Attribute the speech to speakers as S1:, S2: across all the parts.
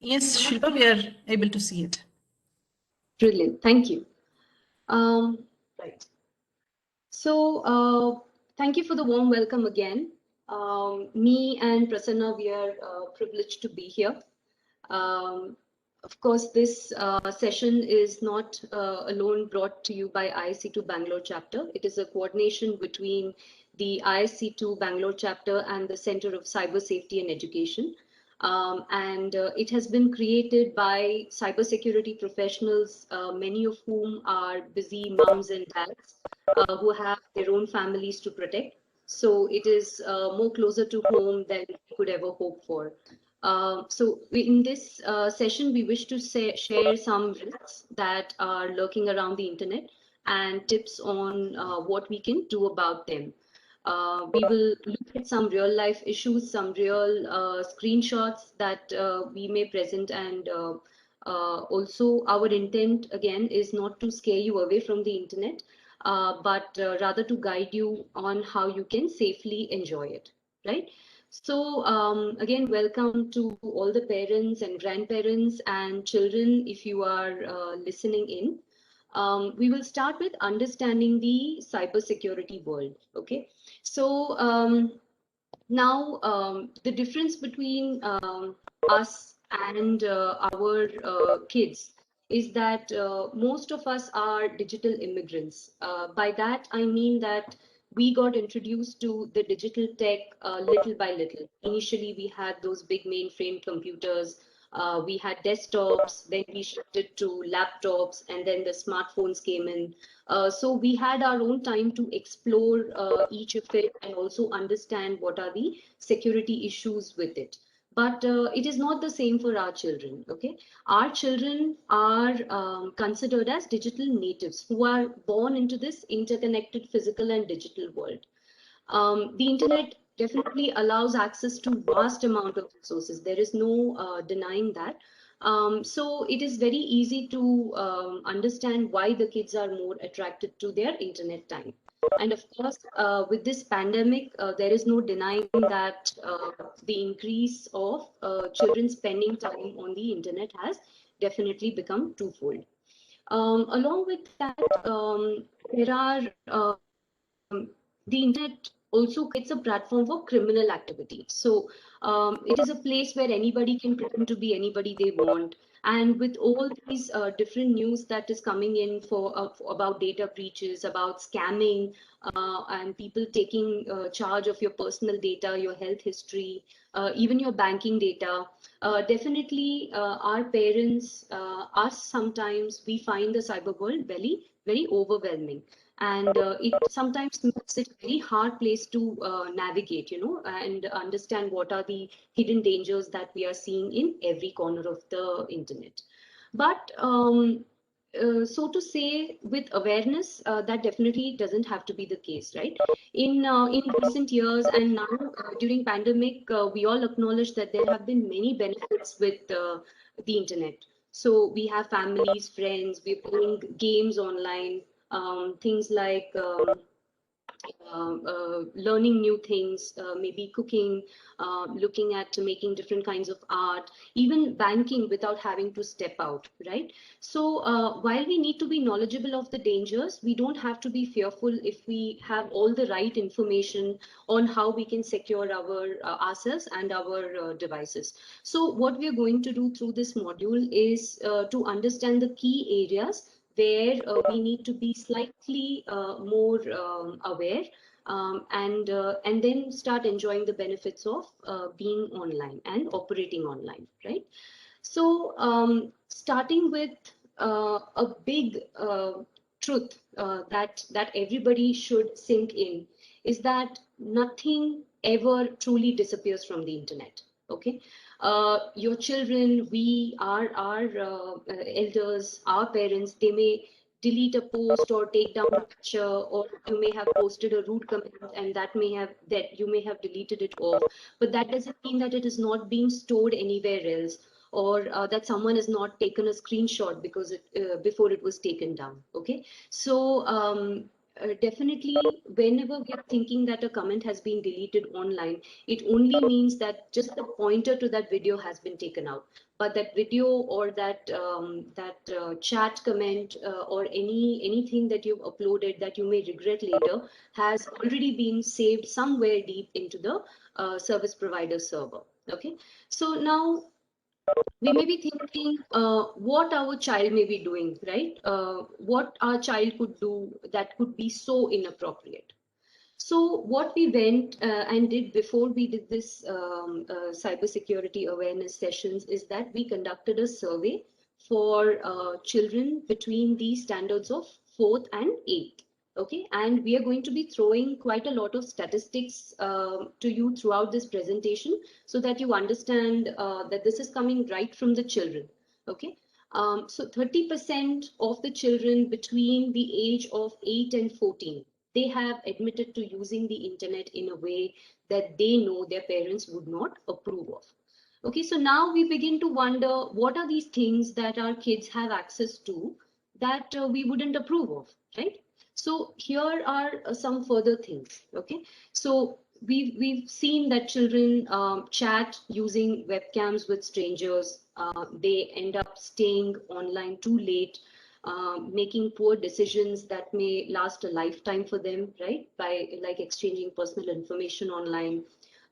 S1: Yes, Shilpa, we are able to see it.
S2: Brilliant. Thank you. Right. So, thank you for the warm welcome again. Me and Prasanna, we are privileged to be here. Of course, this session is not alone brought to you by ISC² Bangalore chapter. It is a coordination between the ISC² Bangalore chapter and the Center of Cyber Safety and Education. It has been created by cybersecurity professionals, many of whom are busy moms and dads who have their own families to protect. So it is more closer to home than we could ever hope for. In this session, we wish to share some risks that are lurking around the internet and tips on what we can do about them. We will look at some real life issues, some real screenshots that we may present, and also our intent again is not to scare you away from the internet, but rather to guide you on how you can safely enjoy it, right? So again, welcome to all the parents and grandparents and children if you are listening in. We will start with understanding the cybersecurity world, okay? So now the difference between us and our kids is that most of us are digital immigrants. By that, I mean that we got introduced to the digital tech little by little. Initially, we had those big mainframe computers. We had desktops, then we shifted to laptops, and then the smartphones came in. So we had our own time to explore each of it and also understand what are the security issues with it. But it is not the same for our children, okay? Our children are considered as digital natives who are born into this interconnected physical and digital world. The internet definitely allows access to vast amount of resources. There is no denying that. So it is very easy to understand why the kids are more attracted to their internet time. And of course, with this pandemic, there is no denying that the increase of children spending time on the internet has definitely become twofold. Along with that, there are the internet also creates a platform for criminal activity. So it is a place where anybody can pretend to be anybody they want. And with all these different news that is coming in about data breaches, about scamming, and people taking charge of your personal data, your health history, even your banking data, definitely our parents, us sometimes, we find the cyber world very, very overwhelming. And it sometimes makes it a very hard place to navigate, you know, and understand what are the hidden dangers that we are seeing in every corner of the internet. But so to say, with awareness, that definitely doesn't have to be the case, right? In recent years and now during pandemic, we all acknowledge that there have been many benefits with the internet. So we have families, friends, we're playing games online, things like learning new things, maybe cooking, looking at making different kinds of art, even banking without having to step out, right? So while we need to be knowledgeable of the dangers, we don't have to be fearful if we have all the right information on how we can secure our ourselves and our devices. So what we are going to do through this module is to understand the key areas where we need to be slightly more aware, and then start enjoying the benefits of being online and operating online, right? So starting with a big truth that everybody should sink in is that nothing ever truly disappears from the internet. Okay, your children, we, our elders, our parents, they may delete a post or take down a picture, or you may have posted a rude comment and that you may have deleted it off, but that doesn't mean that it is not being stored anywhere else, or that someone has not taken a screenshot because before it was taken down. Okay, so definitely whenever we are thinking that a comment has been deleted online, it only means that just the pointer to that video has been taken out, but that video or that chat comment or anything that you've uploaded that you may regret later has already been saved somewhere deep into the service provider server. Okay, so now we may be thinking what our child may be doing, right? What our child could do that could be so inappropriate. So what we went and did before we did this cybersecurity awareness sessions is that we conducted a survey for children between the standards of 4th and 8th. Okay, and we are going to be throwing quite a lot of statistics to you throughout this presentation so that you understand that this is coming right from the children. Okay, so 30% of the children between the age of 8 and 14, they have admitted to using the internet in a way that they know their parents would not approve of. Okay, so now we begin to wonder what are these things that our kids have access to that we wouldn't approve of, right? So here are some further things. Okay, so we've seen that children chat using webcams with strangers. They end up staying online too late, making poor decisions that may last a lifetime for them, right? By like exchanging personal information online.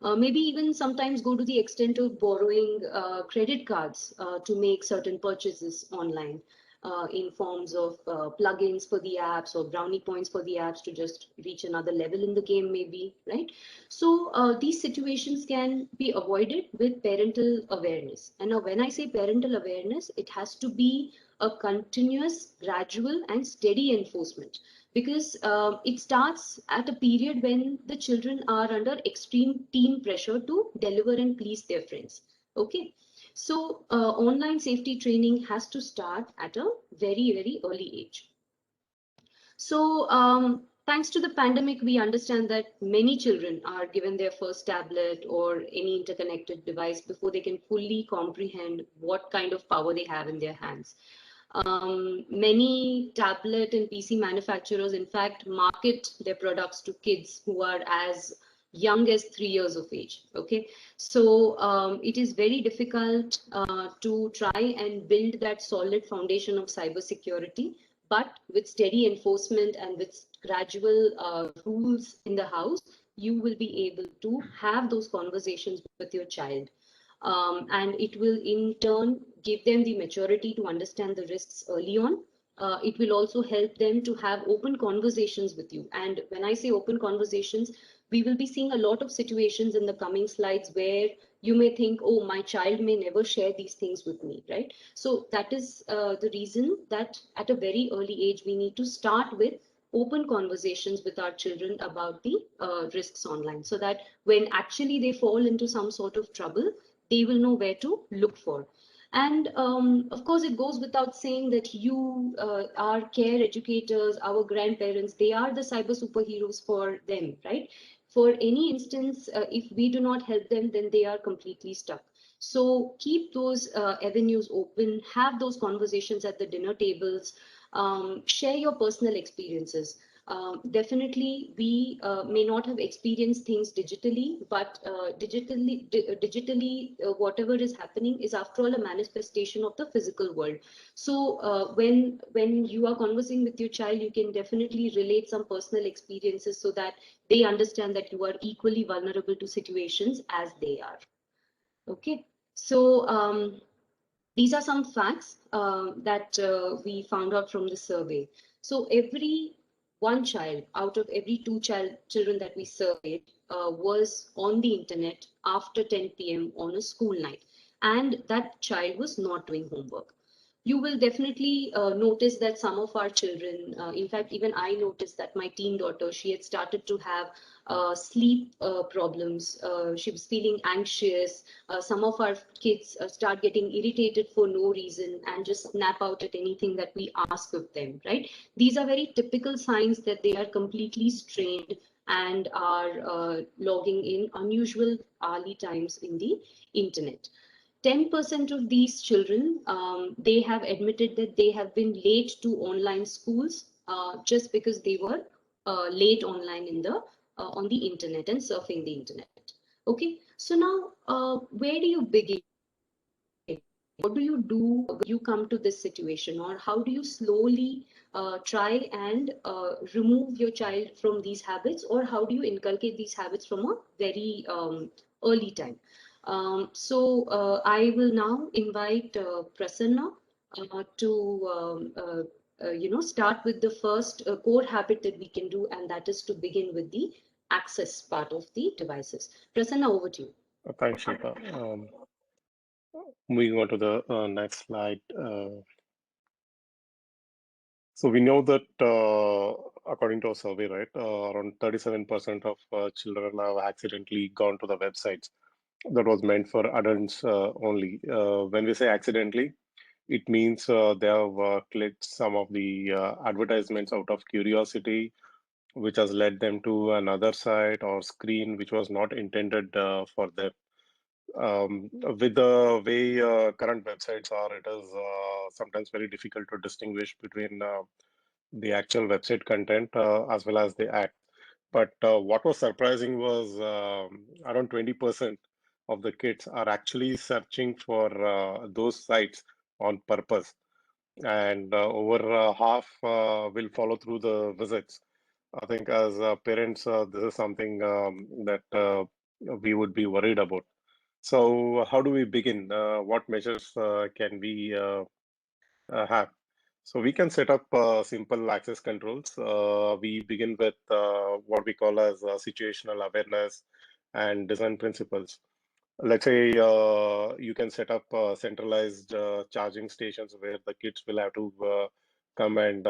S2: Maybe even sometimes go to the extent of borrowing credit cards to make certain purchases online in forms of plugins for the apps or brownie points for the apps to just reach another level in the game, maybe, right? So these situations can be avoided with parental awareness. And now when I say parental awareness, it has to be a continuous, gradual and steady enforcement, because it starts at a period when the children are under extreme team pressure to deliver and please their friends. Okay, so online safety training has to start at a very, very early age. So thanks to the pandemic, we understand that many children are given their first tablet or any interconnected device before they can fully comprehend what kind of power they have in their hands. Many tablet and PC manufacturers, in fact, market their products to kids who are as young as 3 years of age. Okay, so it is very difficult to try and build that solid foundation of cybersecurity, but with steady enforcement and with gradual rules in the house, you will be able to have those conversations with your child. And it will in turn give them the maturity to understand the risks early on. It will also help them to have open conversations with you. And when I say open conversations, we will be seeing a lot of situations in the coming slides where you may think, oh, my child may never share these things with me, right? So that is the reason that at a very early age, we need to start with open conversations with our children about the risks online, so that when actually they fall into some sort of trouble, they will know where to look for. And of course, it goes without saying that you, our care educators, our grandparents, they are the cyber superheroes for them, right? For any instance, if we do not help them, then they are completely stuck. So keep those avenues open, have those conversations at the dinner tables, share your personal experiences. Definitely, we may not have experienced things digitally, but digitally, whatever is happening is, after all, a manifestation of the physical world. So when you are conversing with your child, you can definitely relate some personal experiences so that they understand that you are equally vulnerable to situations as they are. Okay, so these are some facts that we found out from the survey. So every one child out of every two children that we surveyed was on the internet after 10 p.m. on a school night, and that child was not doing homework. You will definitely notice that some of our children, in fact, even I noticed that my teen daughter, she had started to have sleep problems. She was feeling anxious. Some of our kids start getting irritated for no reason and just snap out at anything that we ask of them, right? These are very typical signs that they are completely strained and are logging in unusual early times in the internet. 10% of these children, they have admitted that they have been late to online schools just because they were late online in the on the internet and surfing the internet. Okay, so now where do you begin? What do you do when you come to this situation, or how do you slowly try and remove your child from these habits, or how do you inculcate these habits from a very early time? I will now invite Prasanna to start with the first core habit that we can do, and that is to begin with the access part of the devices. Prasanna, over to you.
S3: Thanks, Shilpa. Moving on to the next slide. So we know that according to a survey, right, around 37% of children have accidentally gone to the websites that was meant for adults only. When we say accidentally, it means they have clicked some of the advertisements out of curiosity, which has led them to another site or screen which was not intended for them. With the way current websites are, it is sometimes very difficult to distinguish between the actual website content as well as the act. But what was surprising was around 20% of the kids are actually searching for those sites on purpose, and over half will follow through the visits. I think as parents, this is something that we would be worried about. So how do we begin? What measures can we have? So we can set up simple access controls. We begin with what we call as situational awareness and design principles. Let's say you can set up centralized charging stations where the kids will have to come and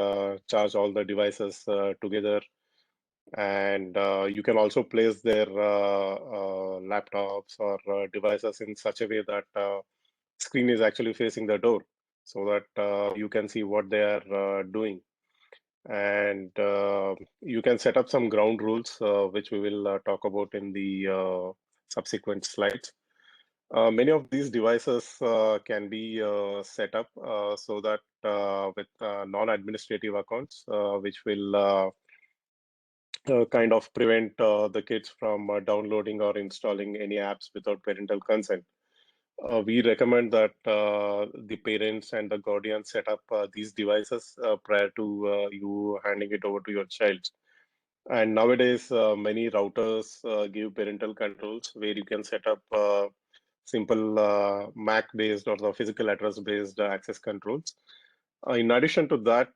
S3: charge all the devices together. And you can also place their laptops or devices in such a way that screen is actually facing the door, so that you can see what they are doing. And you can set up some ground rules, which we will talk about in the subsequent slides. Many of these devices can be set up so that with non-administrative accounts, which will kind of prevent the kids from downloading or installing any apps without parental consent. We recommend that the parents and the guardians set up these devices prior to you handing it over to your child. And nowadays, many routers give parental controls where you can set up simple MAC-based or the physical address-based access controls. In addition to that,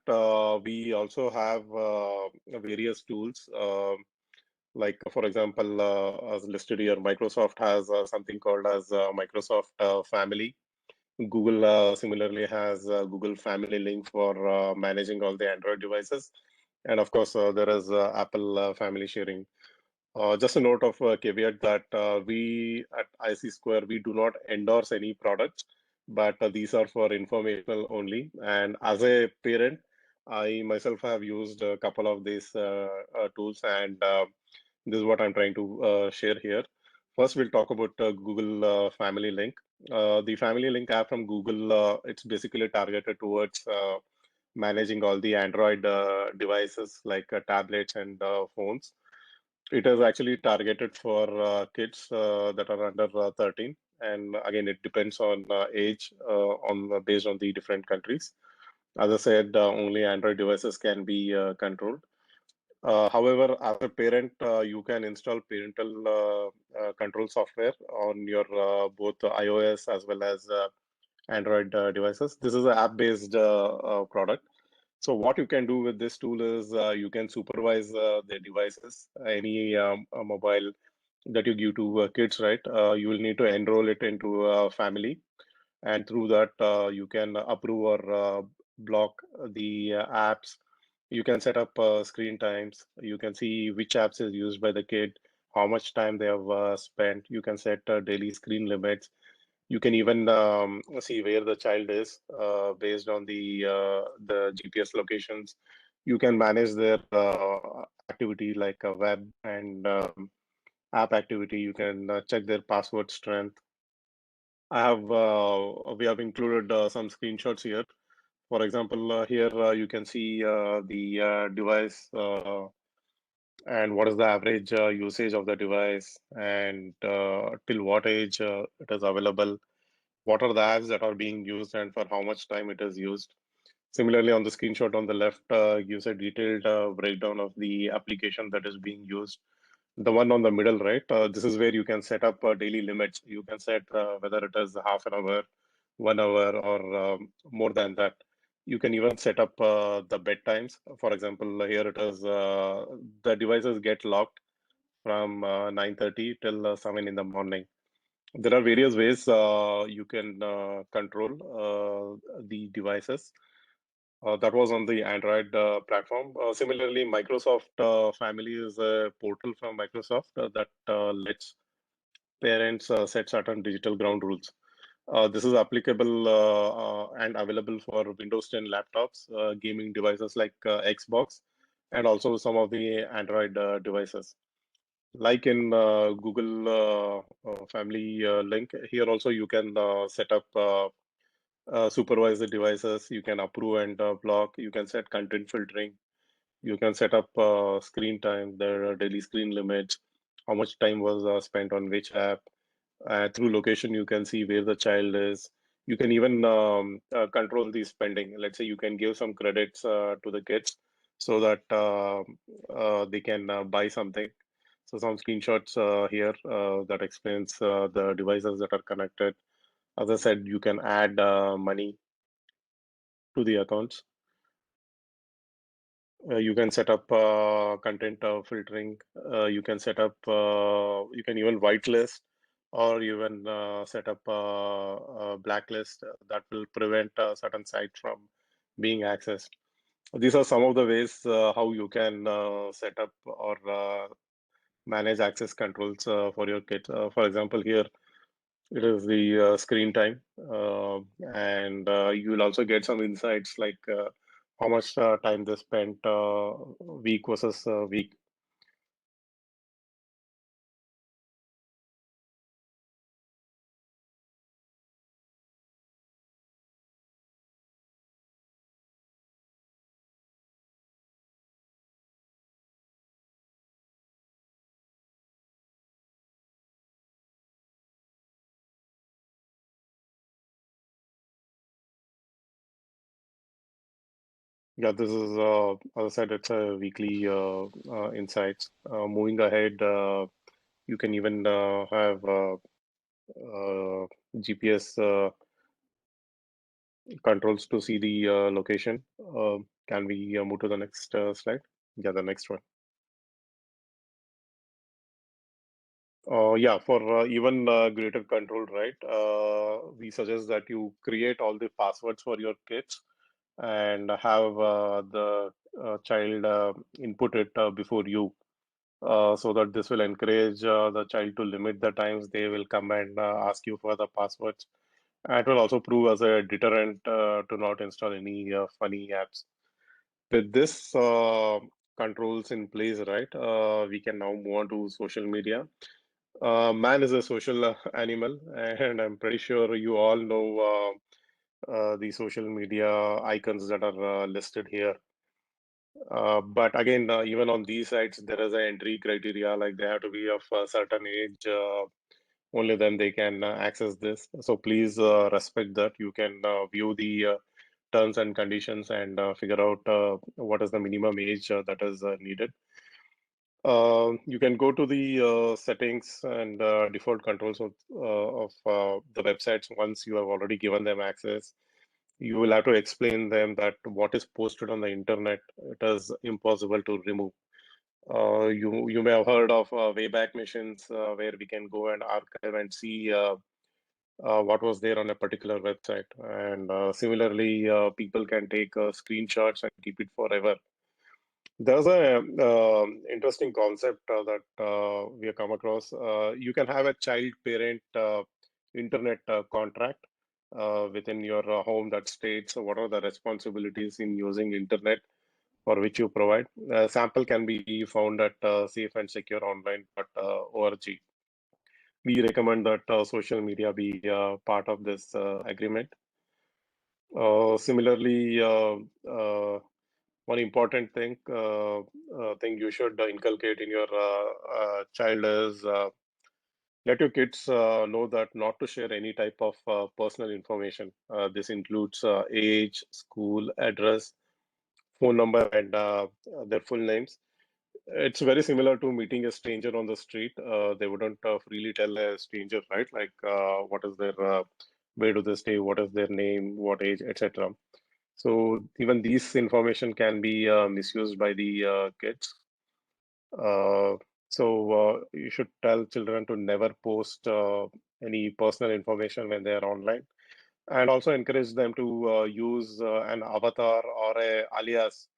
S3: we also have various tools. Like, for example, as listed here, Microsoft has something called as Microsoft Family. Google similarly has Google Family Link for managing all the Android devices. And of course, there is Apple Family Sharing. Just a note of caveat that we at ISC², we do not endorse any products, but these are for informational only. And as a parent, I myself have used a couple of these tools, and this is what I'm trying to share here. First, we'll talk about Google Family Link. The Family Link app from Google, it's basically targeted towards managing all the Android devices like tablets and phones. It is actually targeted for kids that are under 13. And again, it depends on age based on the different countries. As I said, only Android devices can be controlled. However, as a parent, you can install parental control software on your both iOS as well as Android devices. This is an app-based product. So what you can do with this tool is you can supervise the devices, any mobile that you give to kids, right? You will need to enroll it into a family. And through that, you can approve or block the apps. You can set up screen times. You can see which apps is used by the kid, how much time they have spent. You can set daily screen limits. You can even see where the child is based on the GPS locations. You can manage their activity like a web and app activity. You can check their password strength. We have included some screenshots here. For example, here you can see the device and what is the average usage of the device and till what age it is available. what are the apps that are being used and for how much time it is used. Similarly, on the screenshot on the left gives a detailed breakdown of the application that is being used. The one on the middle right, this is where you can set up daily limits. You can set whether it is half an hour, 1 hour, or more than that. You can even set up the bedtimes. For example, here it is, the devices get locked from 9:30 till 7 in the morning. There are various ways you can control the devices. That was on the Android platform. Similarly, Microsoft Family is a portal from Microsoft that lets parents set certain digital ground rules. This is applicable and available for Windows 10 laptops, gaming devices like Xbox, and also some of the Android devices. Like in Google Family Link, here also you can set up supervise the devices. You can approve and block. You can set content filtering. You can set up screen time, their daily screen limits, how much time was spent on which app. Through location, you can see where the child is. You can even control the spending. Let's say you can give some credits to the kids so that they can buy something. So some screenshots here that explains the devices that are connected. As I said, you can add money to the accounts. You can set up content filtering. You can set up, you can even whitelist or even set up a blacklist that will prevent certain sites from being accessed. These are some of the ways how you can set up or manage access controls for your kids. For example, here it is the screen time, and you will also get some insights like how much time they spent week versus week. Yeah, this is, as I said, it's a weekly insights. Moving ahead, you can even have GPS controls to see the location. Can we move to the next slide? Yeah, the next one. Yeah, for even greater control, right? We suggest that you create all the passwords for your kids and have the child input it before you, so that this will encourage the child to limit the times they will come and ask you for the passwords. And it will also prove as a deterrent to not install any funny apps. With this controls in place, right, we can now move on to social media. Man is a social animal, and I'm pretty sure you all know the social media icons that are listed here. But again, even on these sites, there is an entry criteria, like they have to be of a certain age. Only then they can access this. So please respect that. You can view the terms and conditions and figure out what is the minimum age that is needed. You can go to the settings and default controls of the websites once you have already given them access. You will have to explain them that what is posted on the internet, it is impossible to remove. You may have heard of Wayback Machines where we can go and archive and see what was there on a particular website. And similarly, people can take screenshots and keep it forever. There's a interesting concept that we have come across. You can have a child-parent internet contract within your home that states what are the responsibilities in using internet for which you provide. Sample can be found at safeandsecureonline.org. We recommend that social media be part of this agreement. Similarly, one important thing you should inculcate in your child is Let your kids know that not to share any type of personal information. This includes age, school, address, phone number, and their full names. It's very similar to meeting a stranger on the street. They wouldn't freely tell a stranger, right? Like what is their, where do they stay, what is their name, what age, etc. So even these information can be misused by the kids. So you should tell children to never post any personal information when they are online, and also encourage them to use an avatar or a alias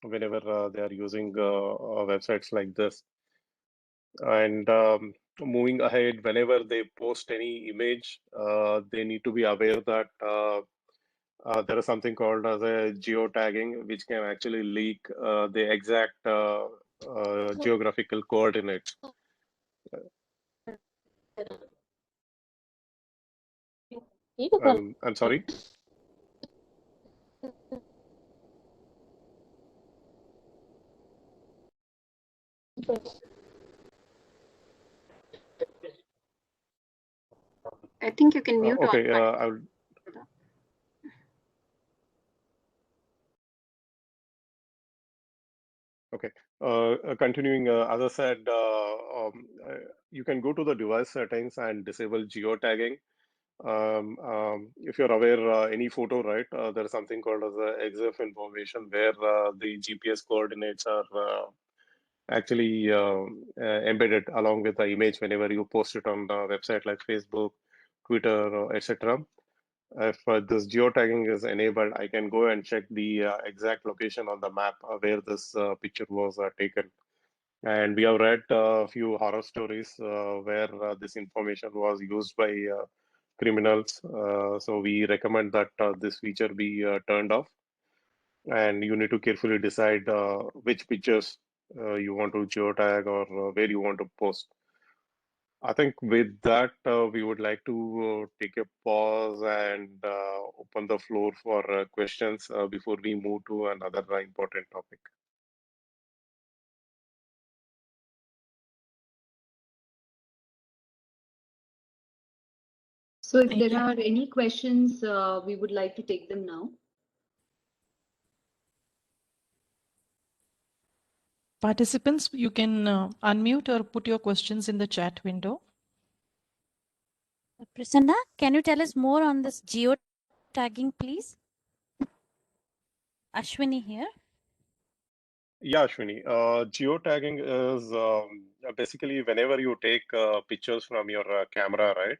S3: whenever they are using websites like this. And moving ahead, whenever they post any image, they need to be aware that there is something called as a geotagging, which can actually leak the exact geographical coordinates. I'm sorry.
S4: I think you can mute.
S3: Okay,
S4: all.
S3: I'll. Okay, continuing, as I said, you can go to the device settings and disable geotagging. If you're aware, any photo, right, there is something called as a EXIF information where the GPS coordinates are actually embedded along with the image whenever you post it on the website like Facebook, Twitter, etc. If this geotagging is enabled, I can go and check the exact location on the map where this picture was taken. And we have read a few horror stories where this information was used by criminals. So we recommend that this feature be turned off. And you need to carefully decide which pictures you want to geotag or where you want to post. I think with that, we would like to take a pause and open the floor for questions before we move to another important topic.
S2: So if there are any questions, we would like to take them now.
S1: Participants, you can unmute or put your questions in the chat window.
S5: Prasanna, can you tell us more on this geotagging, please? Ashwini here.
S3: Yeah, Ashwini. Geotagging is basically whenever you take pictures from your camera, right?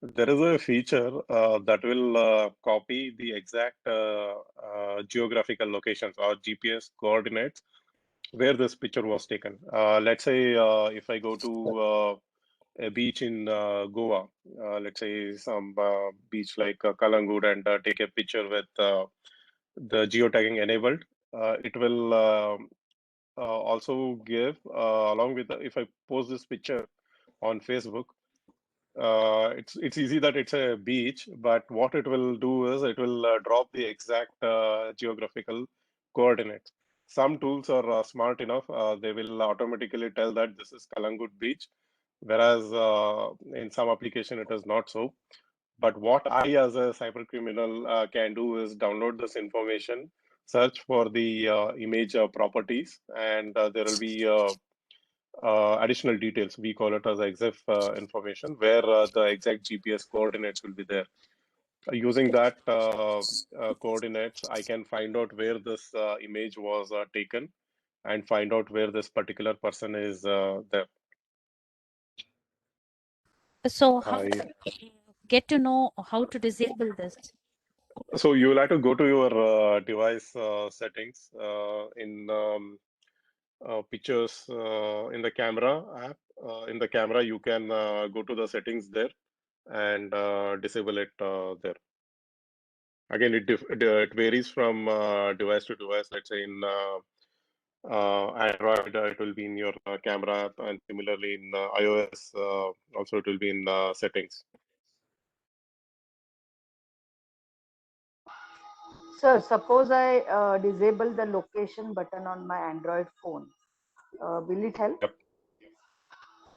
S3: There is a feature that will copy the exact geographical locations or GPS coordinates where this picture was taken. Let's say if I go to a beach in Goa, let's say some beach like Kalangut, and take a picture with the geotagging enabled, it will also give along with if I post this picture on Facebook, it's easy that it's a beach, but what it will do is it will drop the exact geographical coordinates. Some tools are smart enough; they will automatically tell that this is Kalangut Beach, whereas in some application it is not so. But what I, as a cyber criminal, can do is download this information, search for the image properties, and there will be additional details. We call it as EXIF information, where the exact GPS coordinates will be there. Using that coordinates, I can find out where this image was taken and find out where this particular person is there.
S5: So how get to know how to disable this?
S3: So you will have to go to your device settings in pictures in the camera app. In the camera, you can go to the settings there and disable it there. Again, it varies from device to device. Let's say in Android, it will be in your camera app, and similarly in iOS, also it will be in settings.
S6: Sir, suppose I disable the location button on my Android phone. Will it help?
S3: Yep.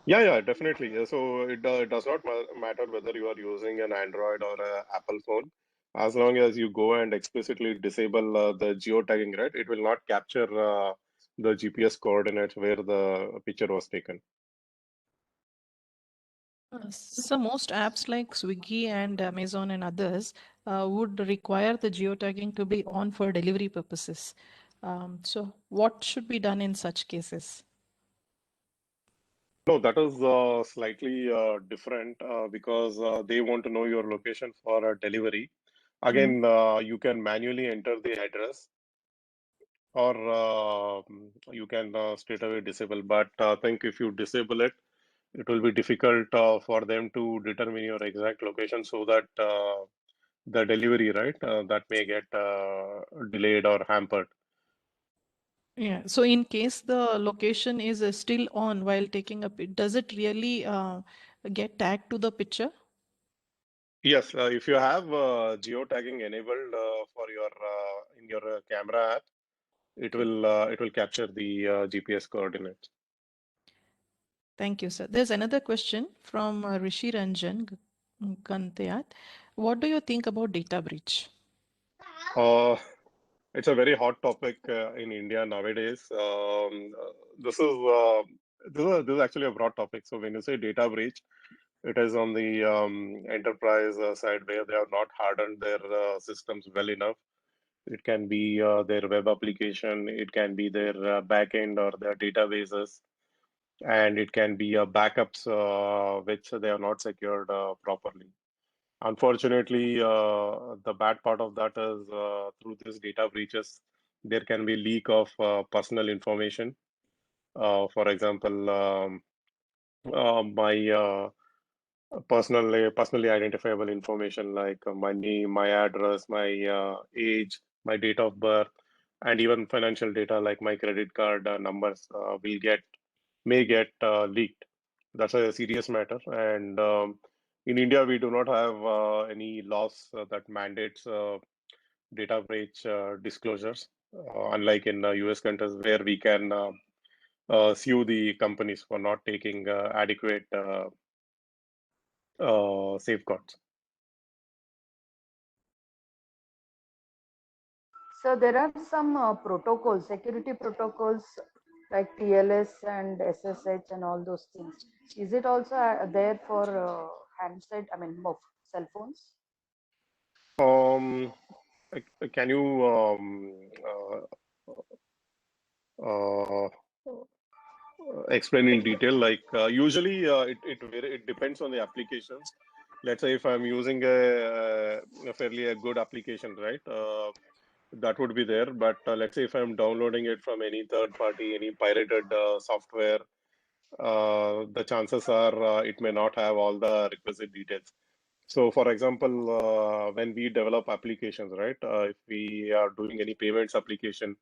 S3: Yeah, definitely. Yeah, so it does not matter whether you are using an Android or a Apple phone. As long as you go and explicitly disable the geotagging, right, it will not capture the GPS coordinates where the picture was taken.
S1: So most apps like Swiggy and Amazon and others would require the geotagging to be on for delivery purposes. So what should be done in such cases?
S3: No, that is slightly different because they want to know your location for a delivery. Again, you can manually enter the address or you can straight away disable. But I think if you disable it, it will be difficult for them to determine your exact location so that the delivery, right, that may get delayed or hampered.
S1: Yeah. So in case the location is still on while taking a pic, does it really get tagged to the picture?
S3: Yes, if you have geotagging enabled for your in your camera app, it will capture the GPS coordinates.
S1: Thank you, sir. There's another question from Rishi Ranjan Ganteyat. What do you think about data breach?
S3: It's a very hot topic in India nowadays. This is actually a broad topic. So when you say data breach, it is on the enterprise side where they have not hardened their systems well enough. It can be their web application, it can be their backend or their databases, and it can be backups which they have not secured properly. Unfortunately, the bad part of that is through these data breaches, there can be leak of personal information. For example, my personally identifiable information like my name, my address, my age, my date of birth, and even financial data like my credit card numbers may get leaked. That's a serious matter. And in India, we do not have any laws that mandates data breach disclosures, unlike in US countries where we can sue the companies for not taking adequate safeguards.
S6: So there are some protocols, security protocols like TLS and SSH and all those things. Is it also there for handset? I mean, cell phones?
S3: Um, can you uh, explain in detail? Like usually, it depends on the applications. Let's say if I'm using a fairly a good application, right? That would be there. But let's say if I'm downloading it from any third party, any pirated software, the chances are it may not have all the requisite details. So, for example, when we develop applications, right? If we are doing any payments application,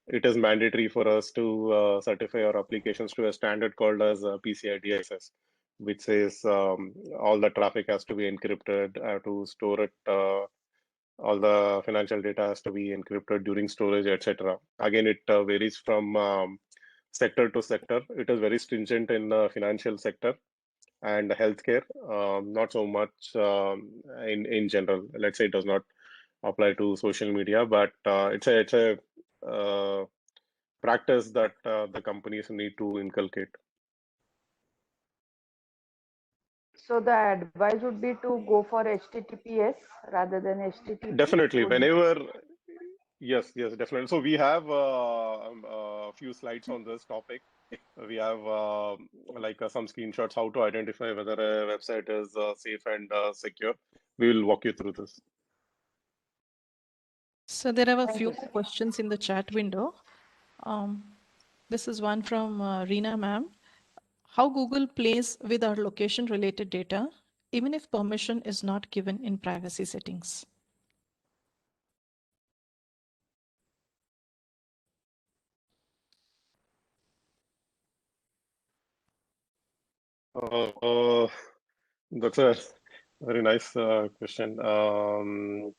S3: it is mandatory for us to certify our applications to a standard called as PCI DSS, which says all the traffic has to be encrypted, to store it. All the financial data has to be encrypted during storage, etc. Again, it varies from sector to sector. It is very stringent in the financial sector and healthcare, not so much in general. Let's say it does not apply to social media, but it's a practice that the companies need to inculcate.
S6: So the advice would be to go for HTTPS rather than HTTP.
S3: Definitely, whenever yes, definitely. So we have a few slides on this topic. We have like some screenshots how to identify whether a website is safe and secure. We will walk you through this.
S1: So there are a
S6: Thank
S1: few
S6: you, sir.
S1: questions in the chat window. This is one from Reena ma'am. How Google plays with our location related data, even if permission is not given in privacy settings.
S3: Uh, that's a very nice question. Uh,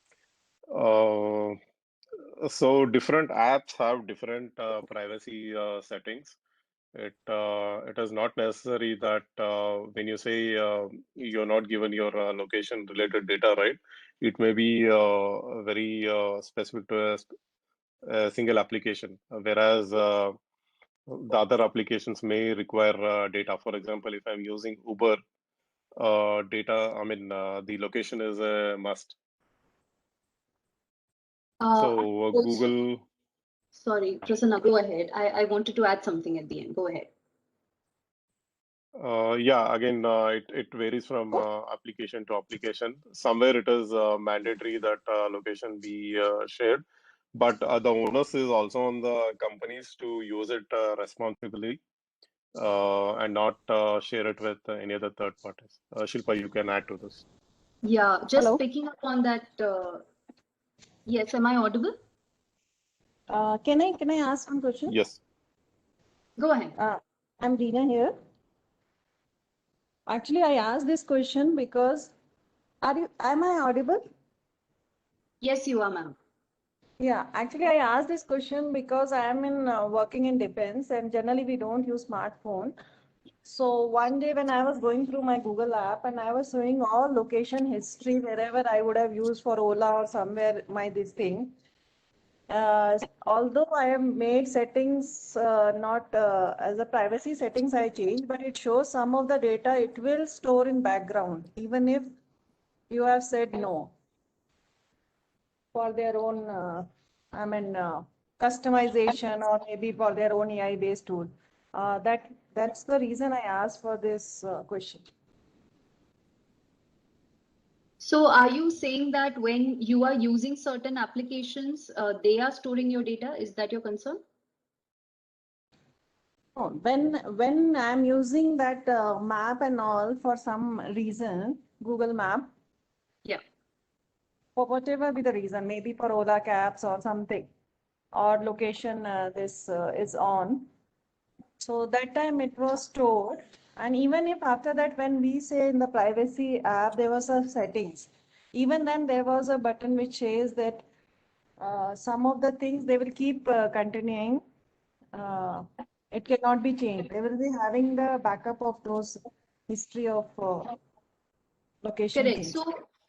S3: so different apps have different privacy settings. It is not necessary that when you say you're not given your location related data, right? It may be very specific to a single application, whereas the other applications may require data. For example, if I'm using Uber, data, the location is a must. So Google.
S2: Sorry, Prasanna, go ahead. I wanted to add something at the end. Go ahead.
S3: Yeah, again, it varies from application to application. Somewhere it is mandatory that location be shared, but the onus is also on the companies to use it responsibly and not share it with any other third parties. Shilpa, you can add to this.
S2: Yeah, just
S4: Hello.
S2: picking up on that. Yes, am I audible?
S4: Can I ask one question?
S3: Yes.
S2: Go ahead.
S4: I'm Dina here. Actually, I asked this question because am I audible?
S2: Yes, you are, ma'am.
S4: Yeah, actually, I asked this question because I am working in defense, and generally we don't use smartphone. So one day when I was going through my Google app and I was showing all location history wherever I would have used for Ola or somewhere this thing. Although I have made settings not as a privacy settings I changed, but it shows some of the data it will store in background, even if you have said no for their own, customization or maybe for their own AI based tool. That's the reason I asked for this question.
S2: So are you saying that when you are using certain applications, they are storing your data? Is that your concern?
S4: Oh, when I'm using that map and all for some reason, Google Map,
S2: Yeah.
S4: for whatever be the reason, maybe for Ola cabs or something, or location this is on. So that time it was stored. And even if after that, when we say in the privacy app, there was a settings, even then there was a button which says that some of the things they will keep continuing. It cannot be changed. They will be having the backup of those history of location
S2: Correct.
S4: things.
S2: So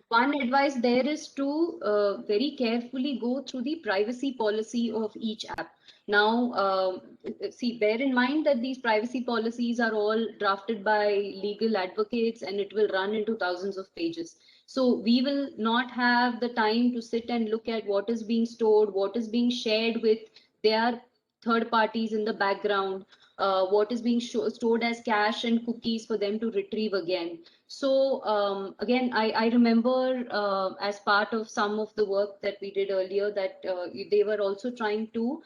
S2: one advice there is to very carefully go through the privacy policy of each app. Now, see, bear in mind that these privacy policies are all drafted by legal advocates and it will run into thousands of pages. So we will not have the time to sit and look at what is being stored, what is being shared with their third parties in the background, what is being stored as cache and cookies for them to retrieve again. So again, I remember as part of some of the work that we did earlier that they were also trying to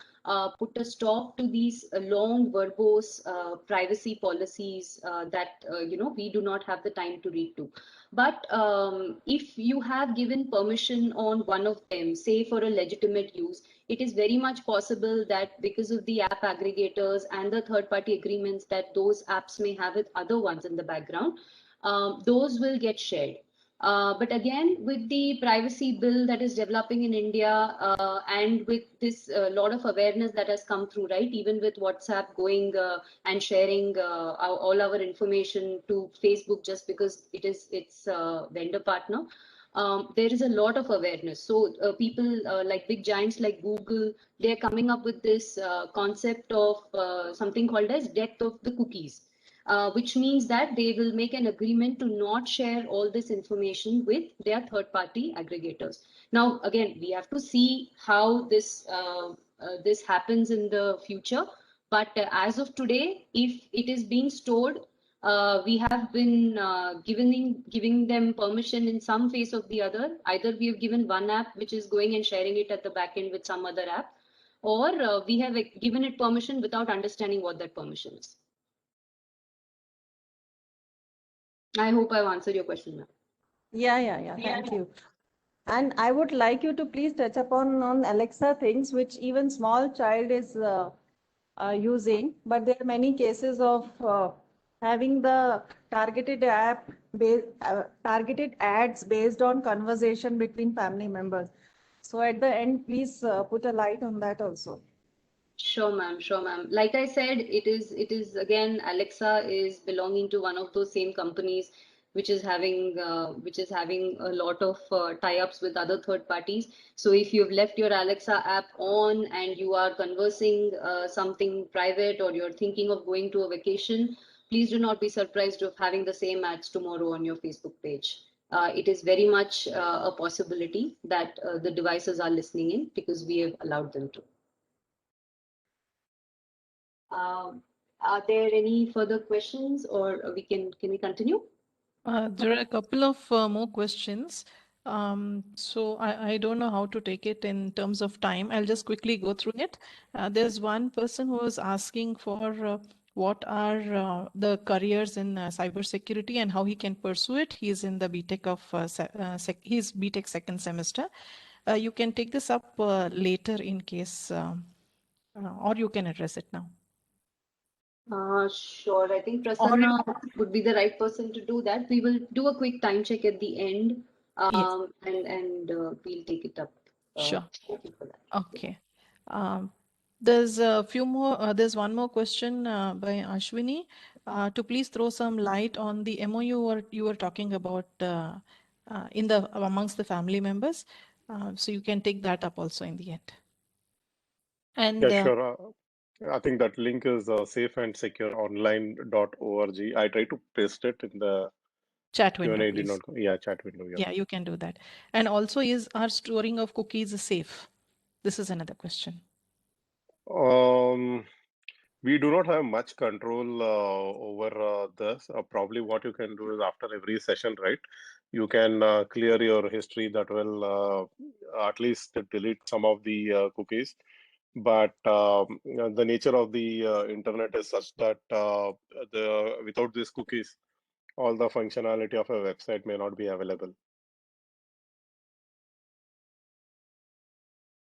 S2: put a stop to these long verbose privacy policies that we do not have the time to read to. But if you have given permission on one of them, say for a legitimate use, it is very much possible that because of the app aggregators and the third-party agreements that those apps may have with other ones in the background, those will get shared. But again, with the privacy bill that is developing in India and with this lot of awareness that has come through, right? Even with WhatsApp going and sharing all our information to Facebook just because it's a vendor partner. There is a lot of awareness. So people like big giants like Google, they're coming up with this concept of something called as death of the cookies. Which means that they will make an agreement to not share all this information with their third-party aggregators. Now, again, we have to see how this happens in the future. But as of today, if it is being stored, we have been giving them permission in some phase of the other. Either we have given one app which is going and sharing it at the back end with some other app, or we have given it permission without understanding what that permission is. I hope I've answered your question, ma'am.
S4: Yeah. Thank you. And I would like you to please touch upon on Alexa things which even small child is using, but there are many cases of having the targeted targeted ads based on conversation between family members. So at the end, please put a light on that also.
S2: Sure, ma'am. Sure, ma'am. Like I said, it is again, Alexa is belonging to one of those same companies which is having a lot of tie-ups with other third parties. So if you've left your Alexa app on and you are conversing something private, or you're thinking of going to a vacation, please do not be surprised of having the same ads tomorrow on your Facebook page. It is very much a possibility that the devices are listening in because we have allowed them to. Are there any further questions, or can we continue?
S1: There are a couple of more questions. So I don't know how to take it in terms of time. I'll just quickly go through it. There's one person who was asking for what are the careers in cybersecurity and how he can pursue it. He's in the BTech of he's BTech second semester. You can take this up later in case, or you can address it now.
S2: Sure. I think Prasanna would be the right person to do that. We will do a quick time check at the end,
S1: Yes.
S2: and we'll take it up.
S1: Sure.
S2: Thank you for that.
S1: Okay. There's a few more. There's one more question by Ashwini to please throw some light on the MOU you were talking about in the amongst the family members. So you can take that up also in the end. And
S3: yeah, sure. I think that link is safeandsecureonline.org. I tried to paste it in the
S1: chat window,
S3: Q&A.
S1: please.
S3: Did not go. Yeah, chat window. Yeah.
S1: Yeah, you can do that. And also, is our storing of cookies safe? This is another question.
S3: We do not have much control over this. Probably what you can do is after every session, right? You can clear your history. That will at least delete some of the cookies. But the nature of the internet is such that without these cookies, all the functionality of a website may not be available.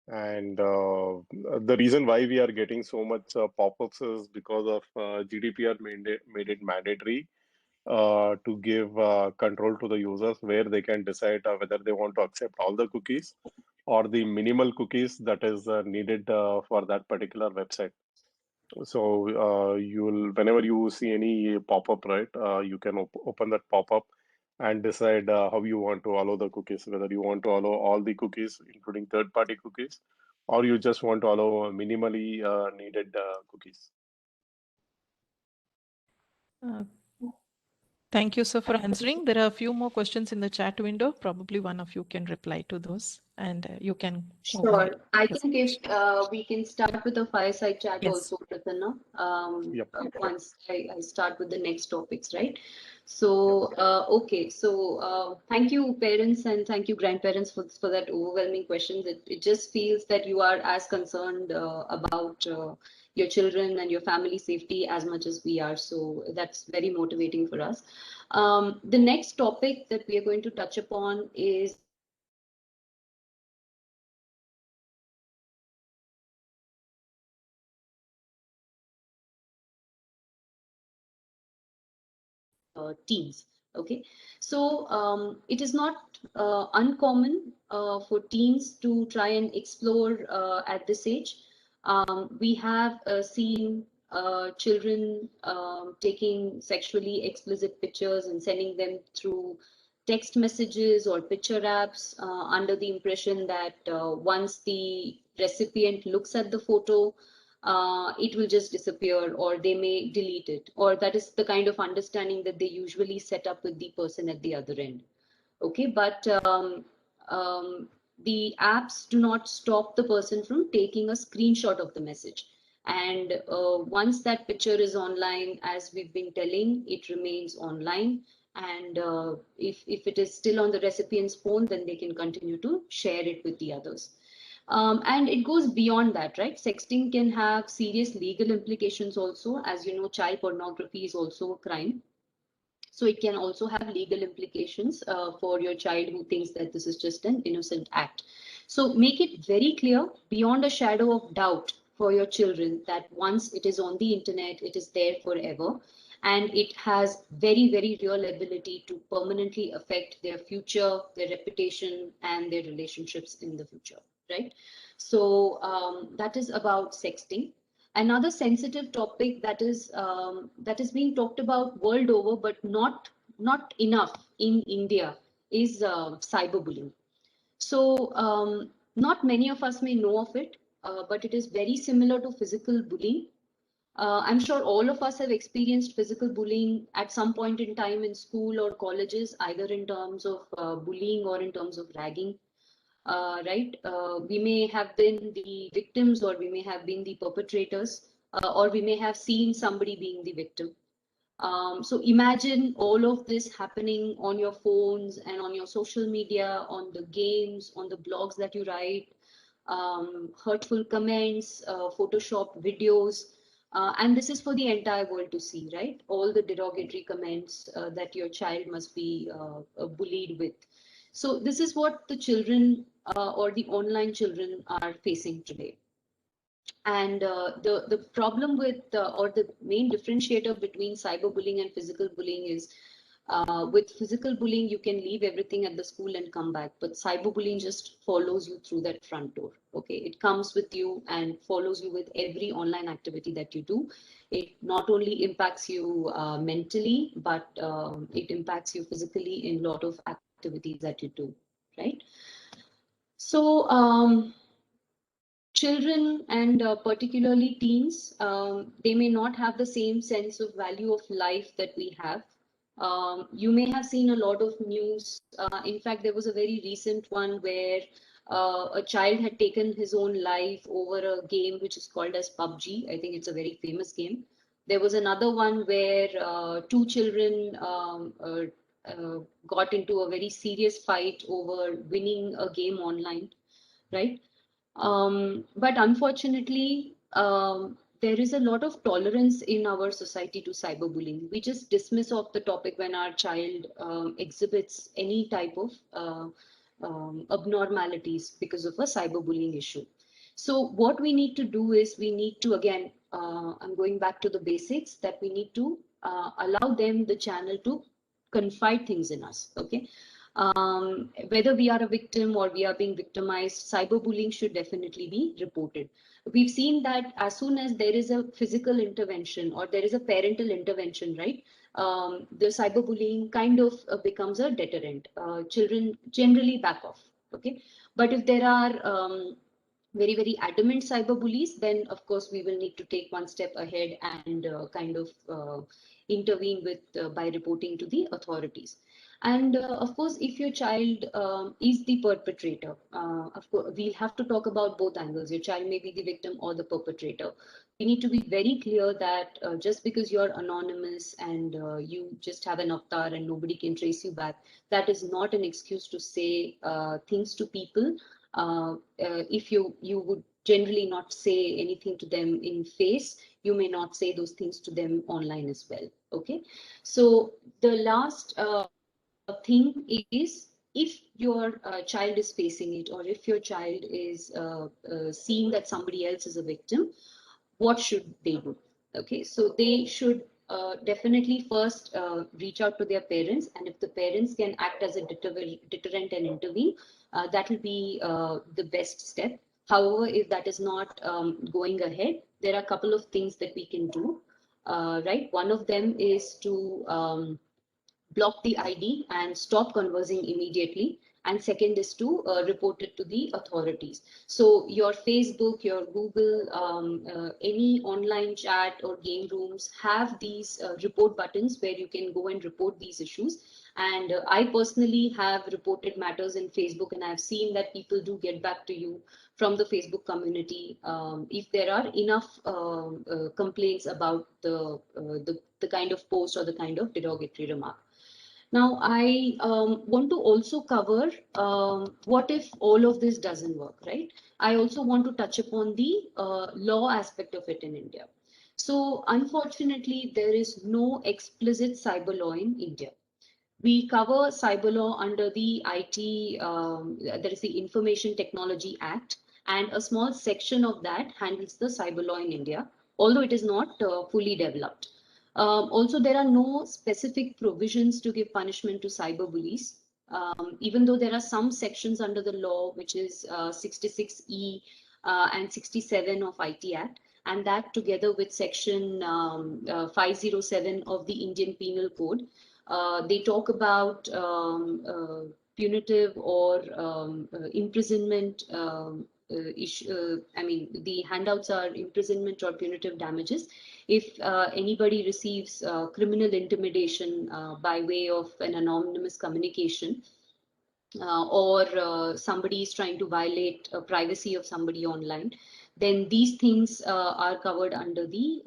S3: And the reason why we are getting so much pop-ups is because of GDPR made it mandatory to give control to the users, where they can decide whether they want to accept all the cookies or the minimal cookies that is needed for that particular website. So whenever you see any pop-up, right, you can open that pop-up and decide how you want to allow the cookies, whether you want to allow all the cookies, including third-party cookies, or you just want to allow minimally needed cookies.
S1: Thank you, sir, for answering. There are a few more questions in the chat window. Probably one of you can reply to those, and you can.
S2: Sure. I think if we can start with the fireside chat
S1: Yes.
S2: also, Prasanna,
S3: Yep.
S2: once I start with the next topics, right? So, okay. So thank you, parents, and thank you, grandparents, for that overwhelming questions. It just feels that you are as concerned about your children and your family safety as much as we are. So that's very motivating for us. The next topic that we are going to touch upon is teens. Okay, so it is not uncommon for teens to try and explore at this age. We have seen children taking sexually explicit pictures and sending them through text messages or picture apps under the impression that once the recipient looks at the photo, it will just disappear, or they may delete it, or that is the kind of understanding that they usually set up with the person at the other end. Okay, but the apps do not stop the person from taking a screenshot of the message. And once that picture is online, as we've been telling, it remains online. And if it is still on the recipient's phone, then they can continue to share it with the others. And it goes beyond that, right? Sexting can have serious legal implications also. As you know, child pornography is also a crime. So it can also have legal implications for your child who thinks that this is just an innocent act. So make it very clear, beyond a shadow of doubt, for your children that once it is on the internet, it is there forever. And it has very, very real ability to permanently affect their future, their reputation, and their relationships in the future. right? So that is about sexting. Another sensitive topic that is being talked about world over, but not enough in India, is cyberbullying. So not many of us may know of it, but it is very similar to physical bullying. I'm sure all of us have experienced physical bullying at some point in time in school or colleges, either in terms of bullying or in terms of ragging. Right? We may have been the victims, or we may have been the perpetrators, or we may have seen somebody being the victim. So imagine all of this happening on your phones and on your social media, on the games, on the blogs that you write, hurtful comments, Photoshop videos. And this is for the entire world to see, right? All the derogatory comments that your child must be bullied with. So this is what the children or the online children are facing today. And the problem with, or the main differentiator between cyberbullying and physical bullying is, with physical bullying, you can leave everything at the school and come back, but cyberbullying just follows you through that front door. Okay, it comes with you and follows you with every online activity that you do. It not only impacts you mentally, but it impacts you physically in a lot of activities that you do, right? So children, and particularly teens, they may not have the same sense of value of life that we have. You may have seen a lot of news. In fact, there was a very recent one where a child had taken his own life over a game which is called as PUBG. I think it's a very famous game. There was another one where two children got into a very serious fight over winning a game online, right? But unfortunately, there is a lot of tolerance in our society to cyberbullying. We just dismiss off the topic when our child exhibits any type of abnormalities because of a cyberbullying issue. So what we need to do is, we need to, again, I'm going back to the basics, that we need to allow them the channel to confide things in us, okay? Whether we are a victim or we are being victimized, cyberbullying should definitely be reported. We've seen that as soon as there is a physical intervention or there is a parental intervention, right, the cyberbullying kind of becomes a deterrent. Children generally back off, okay? But if there are very, very adamant cyberbullies, then of course we will need to take one step ahead and kind of intervene with by reporting to the authorities. And of course, if your child is the perpetrator, of course, we'll have to talk about both angles. Your child may be the victim or the perpetrator. We need to be very clear that just because you're anonymous and you just have an avatar and nobody can trace you back, that is not an excuse to say things to people. If you would generally not say anything to them in face, you may not say those things to them online as well. Okay, so the last thing is, if your child is facing it, or if your child is seeing that somebody else is a victim, what should they do? Okay, so they should definitely first reach out to their parents, and if the parents can act as a deterrent and intervene, that will be the best step. However, if that is not going ahead, there are a couple of things that we can do, right? One of them is to block the ID and stop conversing immediately. And second is to report it to the authorities. So your Facebook, your Google, any online chat or game rooms have these report buttons where you can go and report these issues. And I personally have reported matters in Facebook, and I've seen that people do get back to you from the Facebook community if there are enough complaints about the kind of post or the kind of derogatory remark. Now, I want to also cover what if all of this doesn't work, right? I also want to touch upon the law aspect of it in India. So, unfortunately, there is no explicit cyber law in India. We cover cyber law under the IT, there is the Information Technology Act, and a small section of that handles the cyber law in India, although it is not fully developed. Also, there are no specific provisions to give punishment to cyberbullies. even though there are some sections under the law, which is 66E and 67 of IT Act, and that together with section 507 of the Indian Penal Code, they talk about punitive or imprisonment I mean, the handouts are imprisonment or punitive damages if anybody receives criminal intimidation by way of an anonymous communication, or somebody is trying to violate privacy of somebody online, then these things are covered under the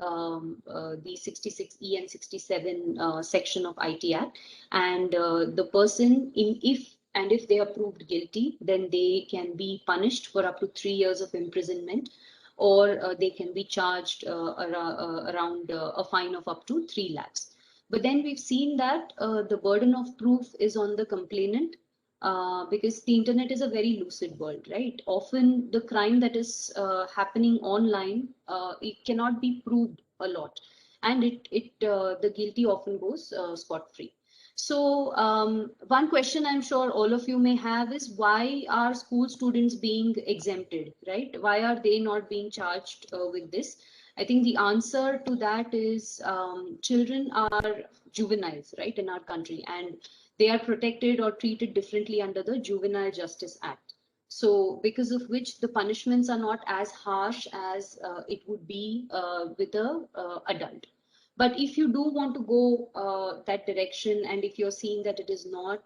S2: 66E and 67 section of IT Act. And the person, if they are proved guilty, then they can be punished for up to 3 years of imprisonment, or they can be charged around a fine of up to 3 lakhs. But then we've seen that the burden of proof is on the complainant, because the internet is a very lucid world, right? Often the crime that is happening online, it cannot be proved a lot, and the guilty often goes scot-free. So one question I'm sure all of you may have is, why are school students being exempted, right? Why are they not being charged with this? I think the answer to that is children are juveniles, right, in our country, and they are protected or treated differently under the Juvenile Justice Act. So because of which the punishments are not as harsh as it would be with a adult. But if you do want to go that direction, and if you're seeing that it is not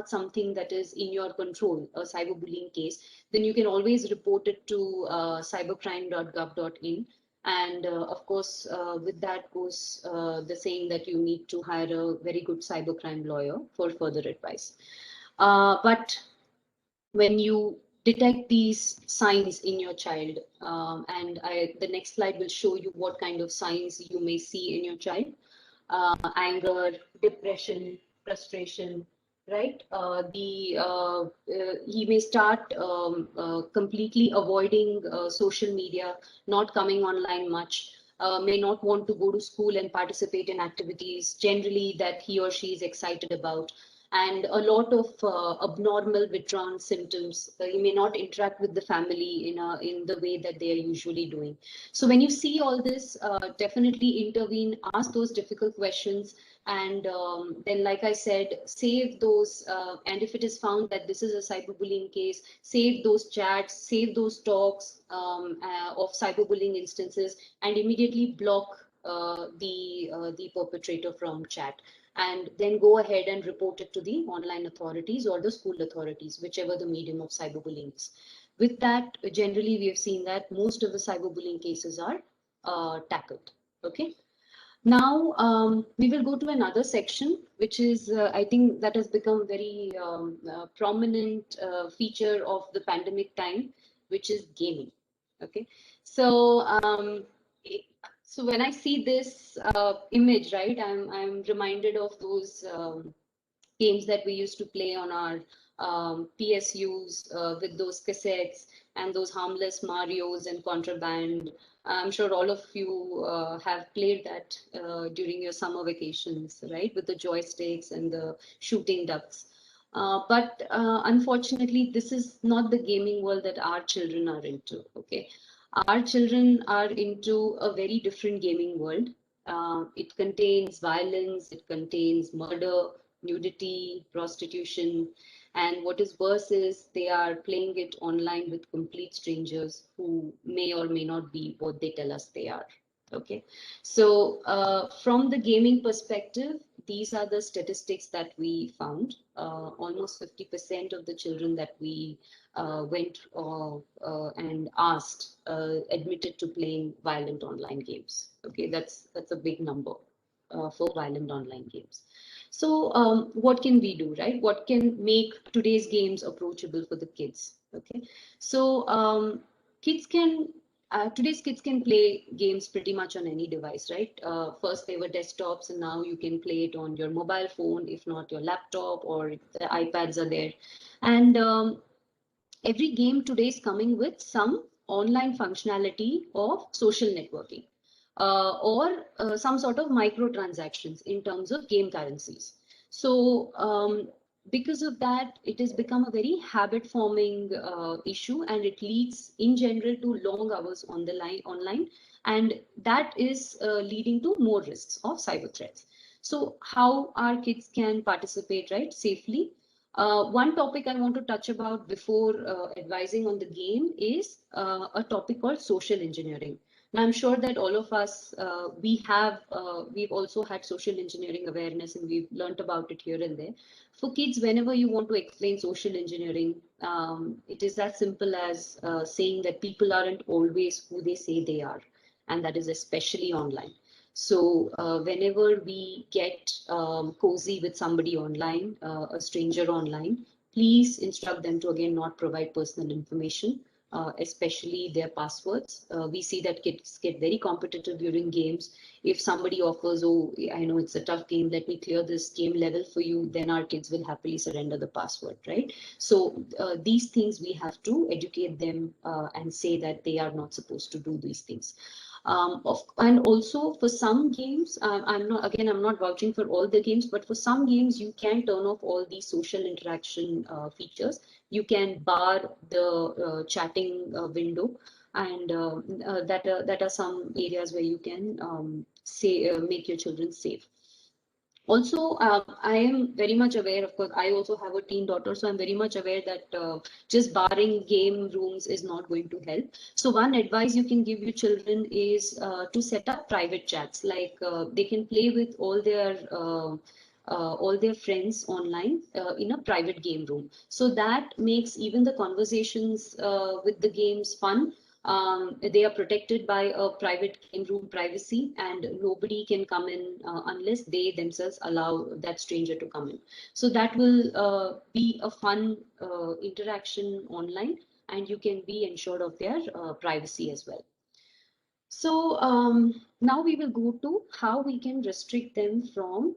S2: something that is in your control, a cyberbullying case, then you can always report it to cybercrime.gov.in. And of course, with that goes the saying that you need to hire a very good cybercrime lawyer for further advice. But when you detect these signs in your child, and the next slide will show you what kind of signs you may see in your child: anger, depression, frustration, right? He may start completely avoiding social media, not coming online much, may not want to go to school and participate in activities generally that he or she is excited about, and a lot of abnormal withdrawn symptoms. You may not interact with the family in the way that they are usually doing. So when you see all this, definitely intervene, ask those difficult questions, and then, like I said, save those, and if it is found that this is a cyberbullying case, save those chats, save those talks of cyberbullying instances, and immediately block the perpetrator from chat, and then go ahead and report it to the online authorities or the school authorities, whichever the medium of cyberbullying is. With that, generally, we have seen that most of the cyberbullying cases are tackled. Okay. Now, we will go to another section, which is, I think, that has become a very prominent feature of the pandemic time, which is gaming. Okay. So, so when I see this image, right, I'm reminded of those games that we used to play on our PSUs with those cassettes and those harmless Marios and Contraband. I'm sure all of you have played that during your summer vacations, right, with the joysticks and the shooting ducks. But unfortunately, this is not the gaming world that our children are into. Okay, our children are into a very different gaming world. It contains violence, it contains murder, nudity, prostitution, and what is worse is they are playing it online with complete strangers who may or may not be what they tell us they are. Okay, so from the gaming perspective, these are the statistics that we found. Almost 50% of the children that we went and asked admitted to playing violent online games. Okay, that's a big number for violent online games. So what can we do, right? What can make today's games approachable for the kids? Okay, so today's kids can play games pretty much on any device, right? First they were desktops, and now you can play it on your mobile phone, if not your laptop, or the iPads are there. And every game today is coming with some online functionality of social networking, or some sort of microtransactions in terms of game currencies. So Because of that, it has become a very habit-forming issue, and it leads in general to long hours on the online, and that is leading to more risks of cyber threats. So how our kids can participate, right, safely? One topic I want to touch about before advising on the game is a topic called social engineering. Now, I'm sure that all of us, we've also had social engineering awareness, and we've learned about it here and there. For kids, whenever you want to explain social engineering, it is as simple as saying that people aren't always who they say they are, and that is especially online. So whenever we get cozy with somebody online, a stranger online, please instruct them to again not provide personal information, especially their passwords. We see that kids get very competitive during games. If somebody offers, oh, I know it's a tough game, let me clear this game level for you, then our kids will happily surrender the password, right? So these things we have to educate them and say that they are not supposed to do these things. And also for some games, I'm not vouching for all the games, but for some games you can turn off all these social interaction features. You can bar the chatting window, and that are some areas where you can make your children safe. Also, I am very much aware, of course, I also have a teen daughter, so I'm very much aware that just barring game rooms is not going to help. So one advice you can give your children is to set up private chats, like they can play with all their friends online in a private game room. So that makes even the conversations with the games fun. They are protected by a private game room privacy, and nobody can come in unless they themselves allow that stranger to come in. So that will be a fun interaction online, and you can be ensured of their privacy as well. So now we will go to how we can restrict them from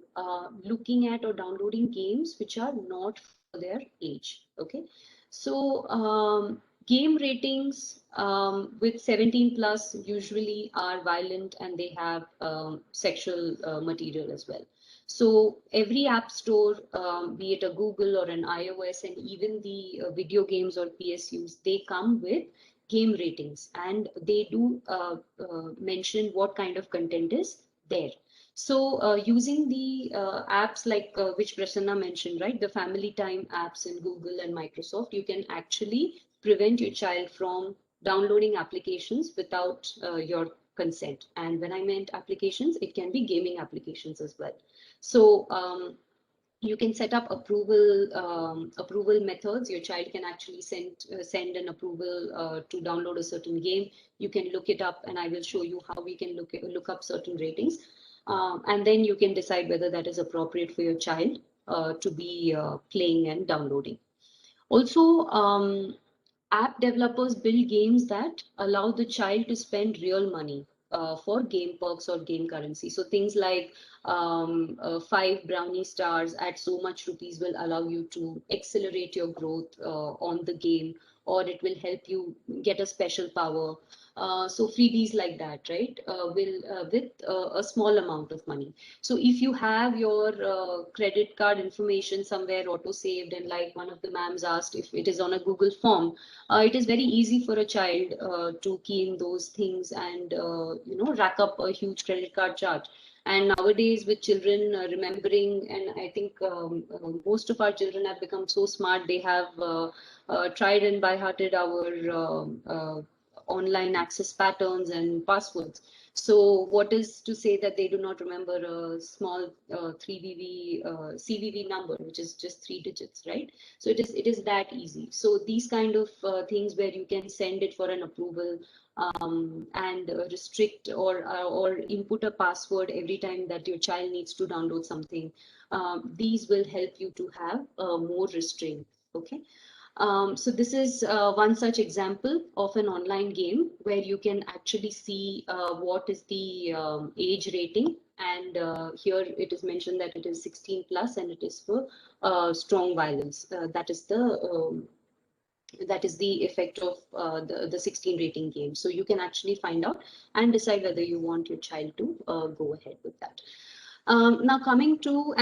S2: looking at or downloading games which are not for their age. Okay, so game ratings with 17 plus usually are violent, and they have sexual material as well. So every app store, be it a Google or an iOS, and even the video games or PSUs, they come with game ratings, and they do mention what kind of content is there. So using the apps like which Prasanna mentioned, right, the family time apps in Google and Microsoft, you can actually prevent your child from downloading applications without your consent. And when I meant applications, it can be gaming applications as well. So you can set up approval methods. Your child can actually send an approval to download a certain game. You can look it up, and I will show you how we can look up certain ratings. And then you can decide whether that is appropriate for your child to be playing and downloading. Also, app developers build games that allow the child to spend real money for game perks or game currency. So things like 5 brownie stars at so much rupees will allow you to accelerate your growth on the game, or it will help you get a special power. So freebies like that, right, with a small amount of money. So if you have your credit card information somewhere auto-saved, and like one of the ma'ams asked, if it is on a Google form, it is very easy for a child to key in those things and rack up a huge credit card charge. And nowadays with children remembering, and I think most of our children have become so smart, they have tried and by hearted our online access patterns and passwords. So what is to say that they do not remember a small 3VV CVV number, which is just 3 digits, right? So it is that easy. So these kind of things where you can send it for an approval and restrict or input a password every time that your child needs to download something. These will help you to have more restraint. Okay. So this is one such example of an online game where you can actually see what is the age rating, and here it is mentioned that it is 16 plus, and it is for strong violence. That is the effect of the 16 rating game. So you can actually find out and decide whether you want your child to go ahead with that. Now coming to,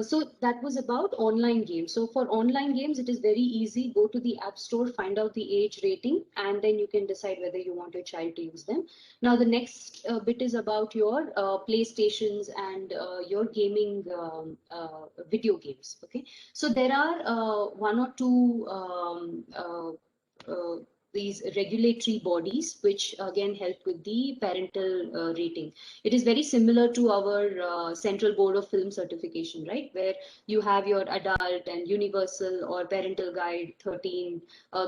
S2: so that was about online games. So for online games, it is very easy. Go to the App Store, find out the age rating, and then you can decide whether you want your child to use them. Now the next bit is about your PlayStations and your gaming video games. Okay, so there are one or two these regulatory bodies which again help with the parental rating. It is very similar to our Central Board of Film Certification, right? Where you have your adult and universal or parental guide 13,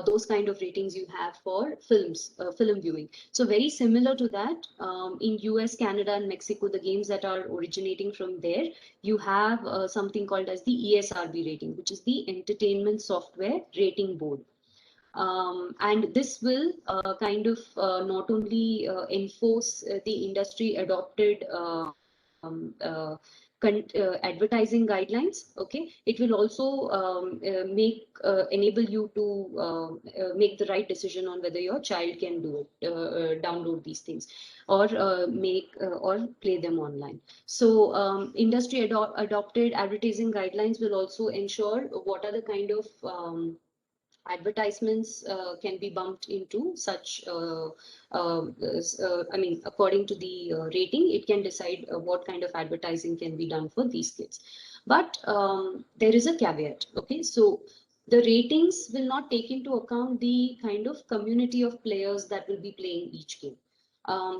S2: those kind of ratings you have for films, film viewing. So very similar to that, in US, Canada and Mexico, the games that are originating from there, you have something called as the ESRB rating, which is the Entertainment Software Rating Board. And this will kind of not only enforce the industry adopted advertising guidelines. Okay, it will also enable you to make the right decision on whether your child can do it, download these things, or or play them online. So industry adopted advertising guidelines will also ensure what are the kind of advertisements can be bumped into such, I mean, according to the rating, it can decide what kind of advertising can be done for these kids. But there is a caveat, okay? So the ratings will not take into account the kind of community of players that will be playing each game.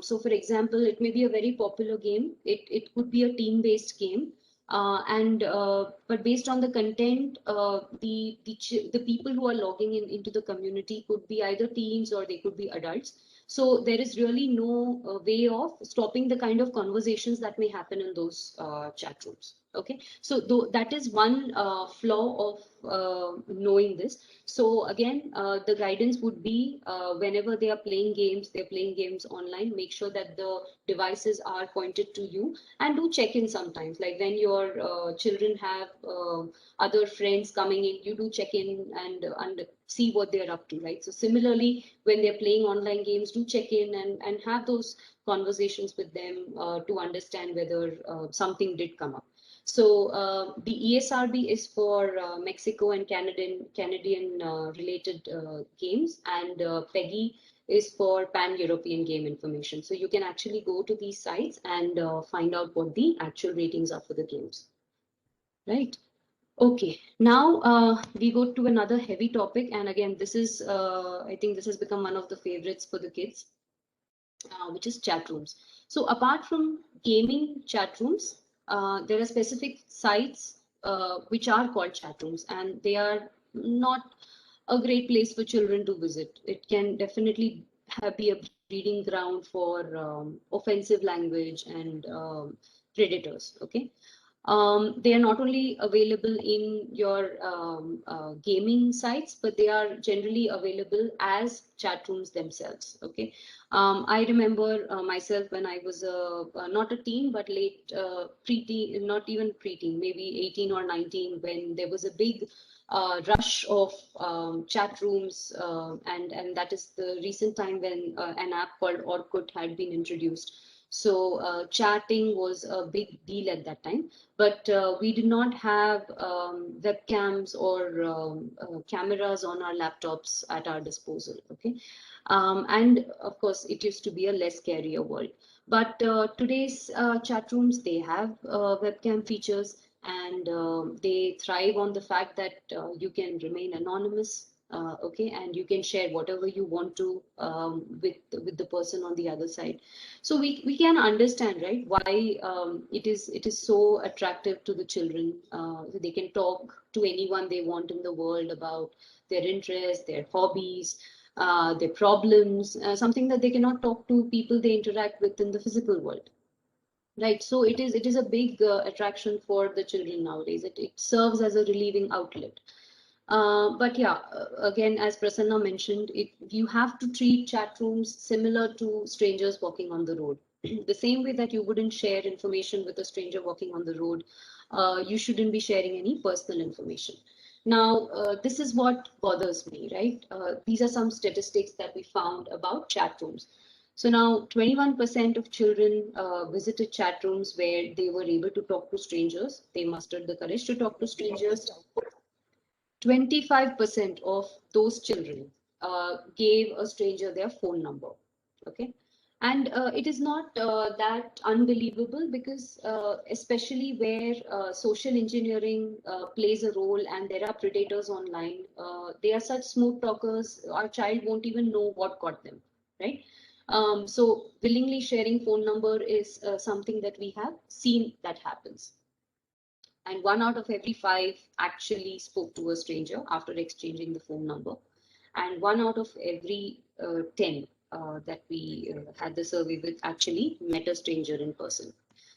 S2: So for example, it may be a very popular game. It could be a team-based game. But based on the content, the people who are logging into the community could be either teens or they could be adults. So there is really no way of stopping the kind of conversations that may happen in those chat rooms. Okay, so that is one flaw of knowing this. So again, the guidance would be whenever they are playing games, they're playing games online, make sure that the devices are pointed to you, and do check in sometimes. Like when your children have other friends coming in, you do check in and see what they're up to, right? So similarly, when they're playing online games, do check in and have those conversations with them to understand whether something did come up. So the ESRB is for Mexico and Canadian related games, and PEGI is for Pan-European game information. So you can actually go to these sites and find out what the actual ratings are for the games, right? Okay, now we go to another heavy topic, and again, this is I think this has become one of the favorites for the kids, which is chat rooms. So apart from gaming chat rooms, there are specific sites which are called chat rooms, and they are not a great place for children to visit. It can definitely be a breeding ground for offensive language and predators. Okay. They are not only available in your gaming sites, but they are generally available as chat rooms themselves. Okay, I remember myself when I was not a teen, but late preteen, not even preteen, maybe 18 or 19, when there was a big rush of chat rooms, and that is the recent time when an app called Orkut had been introduced. So chatting was a big deal at that time, but we did not have webcams or cameras on our laptops at our disposal. Okay, and of course, it used to be a less scarier world. But today's chat rooms, they have webcam features, and they thrive on the fact that you can remain anonymous. Okay, and you can share whatever you want to with the person on the other side. So we can understand, right, why it is so attractive to the children. They can talk to anyone they want in the world about their interests, their hobbies, their problems, something that they cannot talk to people they interact with in the physical world. Right, so it is a big attraction for the children nowadays. It serves as a relieving outlet. But yeah, again, as Prasanna mentioned, you have to treat chat rooms similar to strangers walking on the road. The same way that you wouldn't share information with a stranger walking on the road, you shouldn't be sharing any personal information. Now, this is what bothers me, right? These are some statistics that we found about chat rooms. So now 21% of children visited chat rooms where they were able to talk to strangers. They mustered the courage to talk to strangers. 25% of those children gave a stranger their phone number. Okay. And it is not that unbelievable because especially where social engineering plays a role and there are predators online, they are such smooth talkers, our child won't even know what got them, right? So willingly sharing phone number is something that we have seen that happens. And 1 out of every 5 actually spoke to a stranger after exchanging the phone number. And 1 out of every 10 that we had the survey with actually met a stranger in person.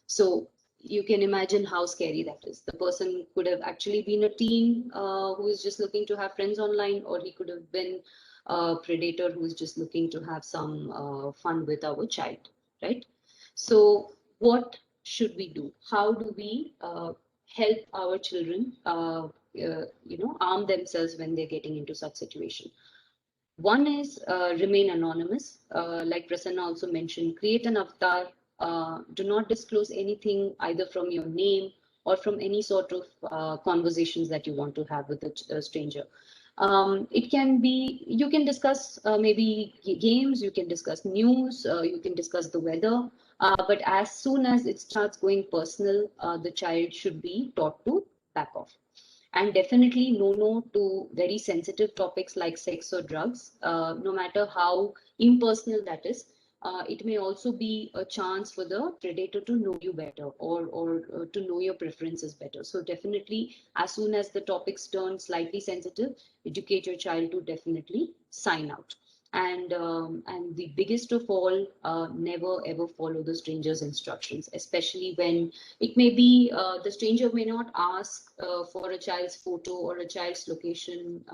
S2: So you can imagine how scary that is. The person could have actually been a teen who is just looking to have friends online, or he could have been a predator who is just looking to have some fun with our child, right? So what should we do? How do we help our children, arm themselves when they're getting into such situation? One is remain anonymous. Like Prasanna also mentioned, create an avatar. Do not disclose anything either from your name or from any sort of conversations that you want to have with a stranger. It can be, you can discuss maybe games, you can discuss news, you can discuss the weather, but as soon as it starts going personal, the child should be taught to back off. And definitely no to very sensitive topics like sex or drugs, no matter how impersonal that is. It may also be a chance for the predator to know you better or to know your preferences better. So definitely, as soon as the topics turn slightly sensitive, educate your child to definitely sign out. And the biggest of all, never ever follow the stranger's instructions, especially when it may be the stranger may not ask for a child's photo or a child's location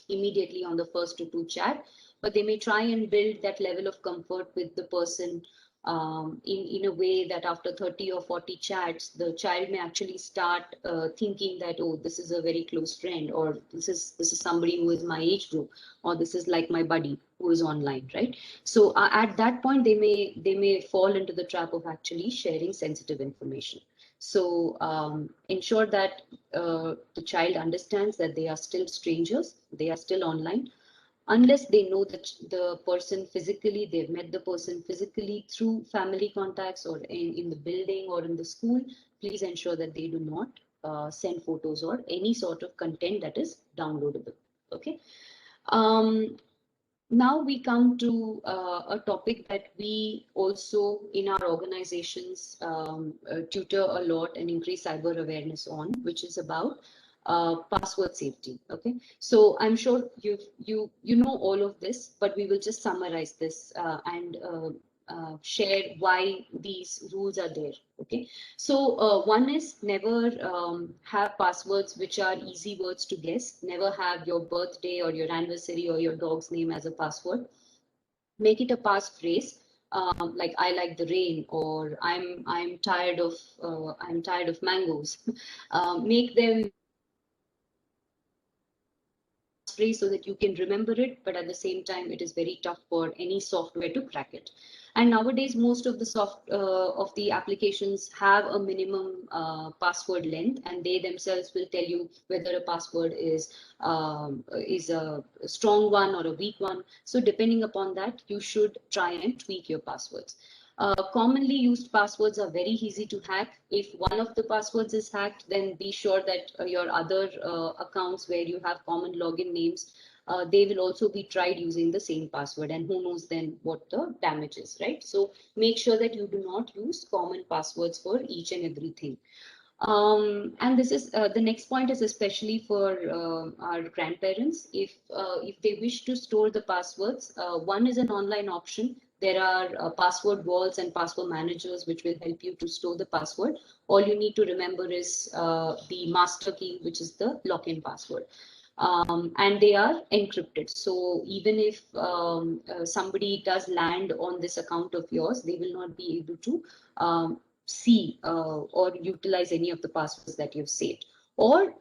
S2: immediately on the first to two chat, but they may try and build that level of comfort with the person in a way that after 30 or 40 chats, the child may actually start thinking that, oh, this is a very close friend, or this is somebody who is my age group, or this is like my buddy who is online, right? So at that point, they may fall into the trap of actually sharing sensitive information. So ensure that the child understands that they are still strangers, they are still online. Unless they know the person physically, they've met the person physically through family contacts or in the building or in the school, please ensure that they do not send photos or any sort of content that is downloadable. Okay. Now we come to a topic that we also in our organizations tutor a lot and increase cyber awareness on, which is about password safety. Okay, so I'm sure you know all of this, but we will just summarize this and share why these rules are there. Okay, so one is never have passwords which are easy words to guess. Never have your birthday or your anniversary or your dog's name as a password. Make it a passphrase. Like I like the rain, or I'm tired of mangoes. Make them phrase so that you can remember it, but at the same time, it is very tough for any software to crack it. And nowadays, most of the applications have a minimum password length, and they themselves will tell you whether a password is a strong one or a weak one. So depending upon that, you should try and tweak your passwords. Commonly used passwords are very easy to hack. If one of the passwords is hacked, then be sure that your other accounts where you have common login names, they will also be tried using the same password, and who knows then what the damage is, right? So make sure that you do not use common passwords for each and everything. And this is the next point is especially for our grandparents. If they wish to store the passwords, one is an online option. There are password walls and password managers which will help you to store the password. All you need to remember is the master key, which is the lock-in password. And they are encrypted. So even if somebody does land on this account of yours, they will not be able to see or utilize any of the passwords that you've saved. Or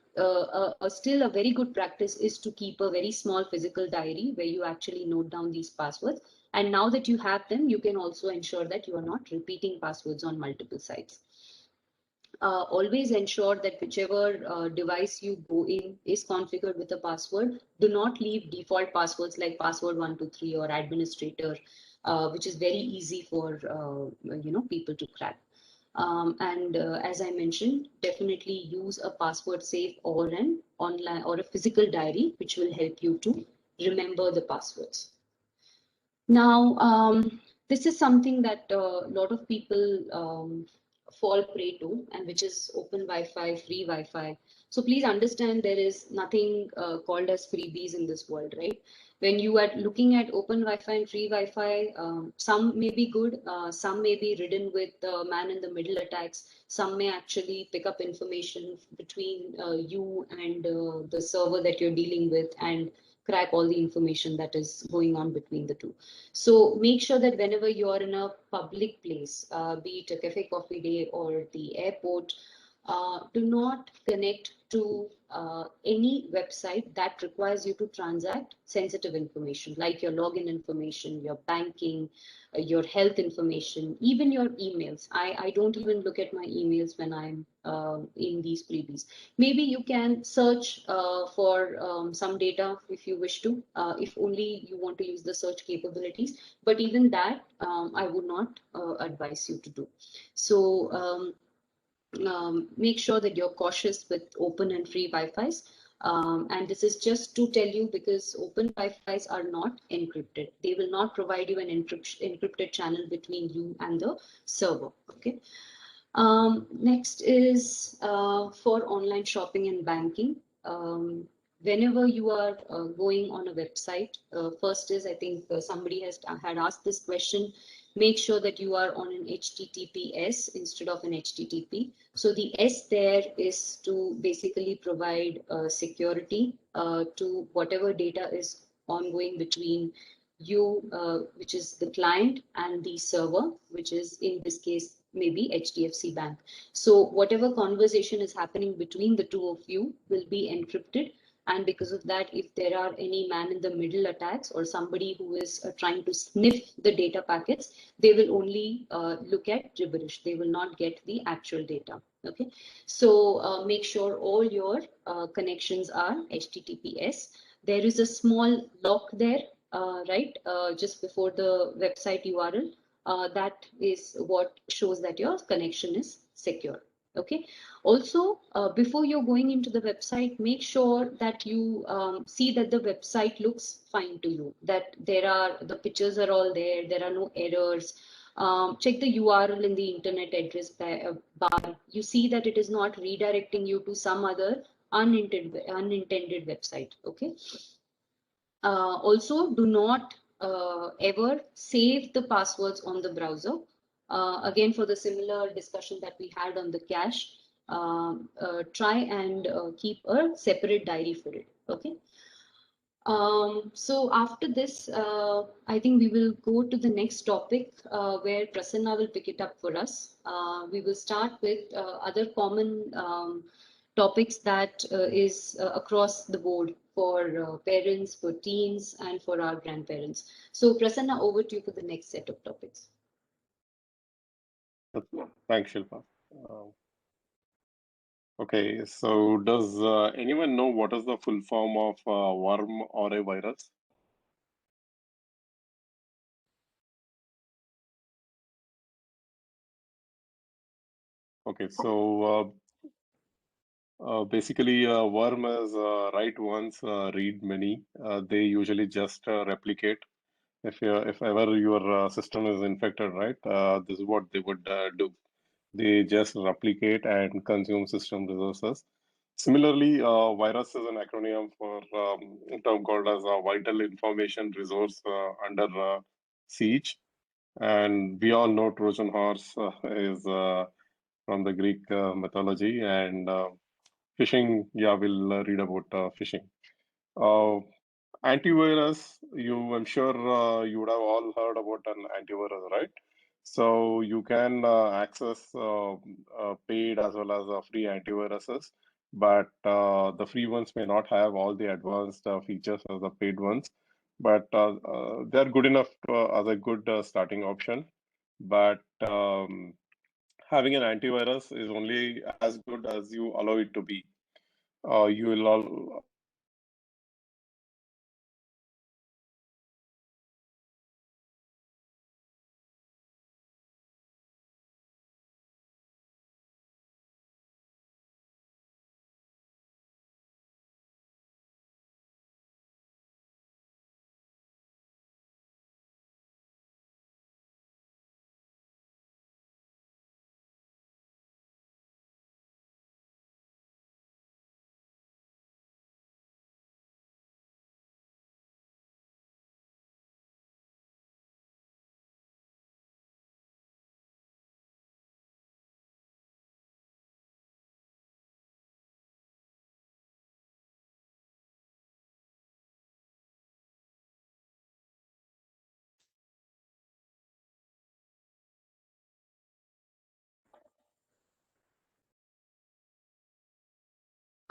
S2: still a very good practice is to keep a very small physical diary where you actually note down these passwords. And now that you have them, you can also ensure that you are not repeating passwords on multiple sites. Always ensure that whichever device you go in is configured with a password. Do not leave default passwords like password123 or administrator, which is very easy for people to crack. And as I mentioned, definitely use a password safe or an online or a physical diary, which will help you to remember the passwords. Now, this is something that a lot of people fall prey to, and which is open Wi-Fi, free Wi-Fi. So please understand there is nothing called as freebies in this world, right? When you are looking at open Wi-Fi and free Wi-Fi, some may be good, some may be ridden with man-in-the-middle attacks. Some may actually pick up information between you and the server that you're dealing with and crack all the information that is going on between the two. So make sure that whenever you are in a public place, be it a cafe coffee day or the airport, do not connect to any website that requires you to transact sensitive information, like your login information, your banking, your health information, even your emails. I don't even look at my emails when I'm in these freebies. Maybe you can search for some data if you wish to, if only you want to use the search capabilities. But even that, I would not advise you to do. So make sure that you're cautious with open and free Wi-Fis. And this is just to tell you because open Wi-Fis are not encrypted. They will not provide you an encrypted channel between you and the server. Okay. Next is for online shopping and banking. Whenever you are going on a website, first is, I think somebody had asked this question, make sure that you are on an HTTPS instead of an HTTP. So the S there is to basically provide security to whatever data is ongoing between you, which is the client, and the server, which is in this case maybe HDFC Bank. So whatever conversation is happening between the two of you will be encrypted. And because of that, if there are any man-in-the-middle attacks or somebody who is trying to sniff the data packets, they will only look at gibberish. They will not get the actual data. Okay, so make sure all your connections are HTTPS. There is a small lock there, right, just before the website URL. That is what shows that your connection is secure. Okay. Also, before you're going into the website, make sure that you see that the website looks fine to you, that the pictures are all there, there are no errors. Check the URL in the internet address bar. You see that it is not redirecting you to some other unintended website. Okay. Also, do not ever save the passwords on the browser. Again, for the similar discussion that we had on the cache, try and keep a separate diary for it. Okay. So after this, I think we will go to the next topic where Prasanna will pick it up for us. We will start with other common topics that is across the board for parents, for teens, and for our grandparents. So Prasanna, over to you for the next set of topics.
S3: Thanks, Shilpa. Okay, so does anyone know what is the full form of worm or a virus? Okay, so basically, worm is write once, read many. They usually just replicate. If ever your system is infected, right, this is what they would do. They just replicate and consume system resources. Similarly, virus is an acronym for a term called as a vital information resource under siege. And we all know Trojan horse is from the Greek mythology, and phishing, yeah, we'll read about phishing. Antivirus, I'm sure you would have all heard about an antivirus, right? So you can access paid as well as free antiviruses, but the free ones may not have all the advanced features as the paid ones. but they're good enough as a good starting option. But having an antivirus is only as good as you allow it to be. You will all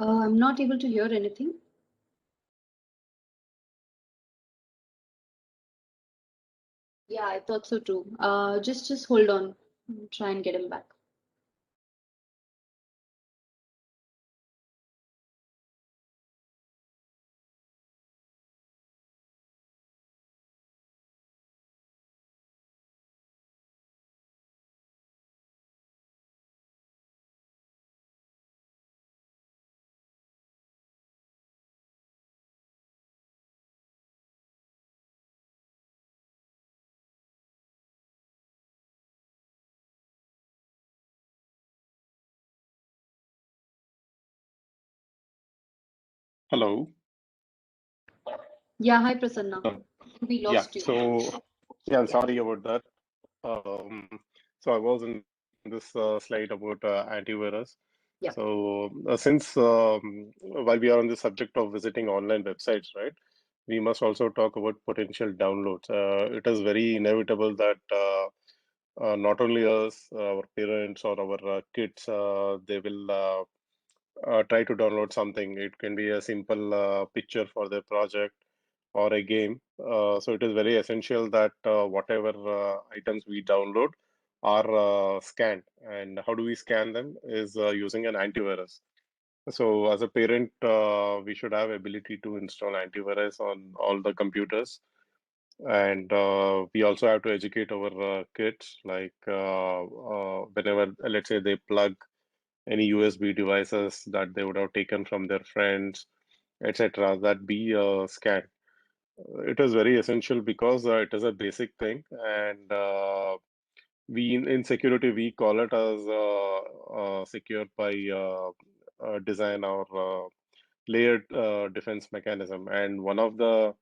S2: I'm not able to hear anything. Yeah, I thought so too. Just hold on. Try and get him back.
S3: hello.
S2: Yeah, hi Prasanna. We
S3: Yeah,
S2: lost you.
S3: so yeah, I'm sorry about that. Um, so I was in this slide about antivirus.
S2: Yeah.
S3: So since while we are on the subject of visiting online websites, right, we must also talk about potential downloads. It is very inevitable that not only us, our parents or our kids, they will try to download something. It can be a simple picture for their project or a game. So it is very essential that whatever items we download are scanned. And how do we scan them is using an antivirus. So as a parent, we should have ability to install antivirus on all the computers. And we also have to educate our kids, like whenever, let's say, they plug any USB devices that they would have taken from their friends, etc., that be scanned. It is very essential because it is a basic thing, and we in security we call it as secure by design or layered defense mechanism. And one of the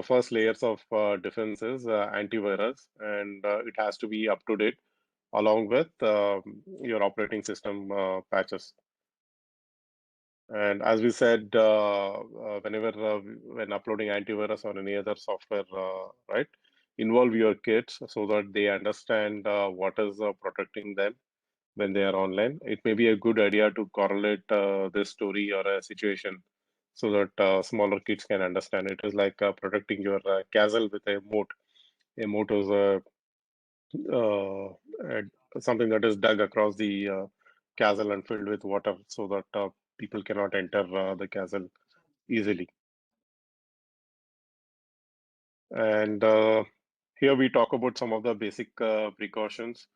S3: first layers of defense is antivirus, and it has to be up to date along with your operating system patches. And as we said, whenever when uploading antivirus or any other software, right, involve your kids so that they understand what is protecting them when they are online. It may be a good idea to correlate this story or a situation so that smaller kids can understand. It is like protecting your castle with a moat. A moat is something that is dug across the castle and filled with water so that people cannot enter the castle easily. And here we talk about some of the basic precautions.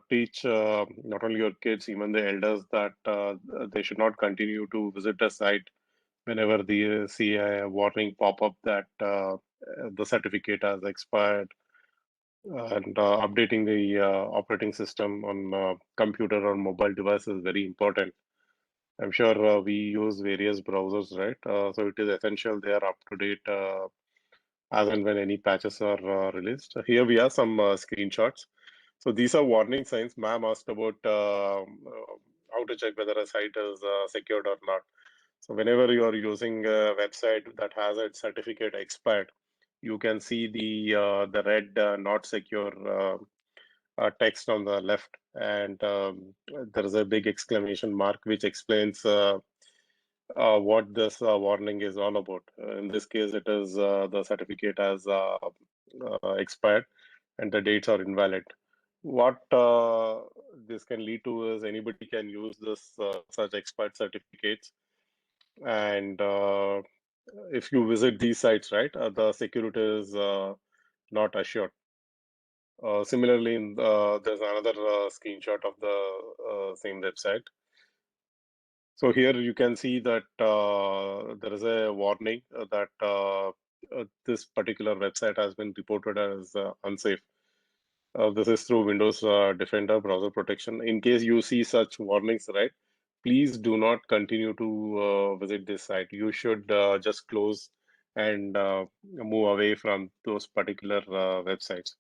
S3: Teach not only your kids, even the elders, that they should not continue to visit a site whenever they see a warning pop up that the certificate has expired. And updating the operating system on computer or mobile device is very important. I'm sure we use various browsers, right? So it is essential they are up to date as and when any patches are released. Here we have some screenshots. So these are warning signs. Ma'am asked about how to check whether a site is secured or not. So whenever you are using a website that has its certificate expired, you can see the red not secure text on the left, and there is a big exclamation mark which explains what this warning is all about. In this case, it is the certificate has expired and the dates are invalid. What this can lead to is anybody can use this such expired certificates, and if you visit these sites, right, the security is not assured. Similarly, there's another screenshot of the same website. So here you can see that there is a warning that this particular website has been reported as unsafe. This is through Windows Defender browser protection. In case you see such warnings, right, please do not continue to visit this site. You should just close and move away from those particular websites.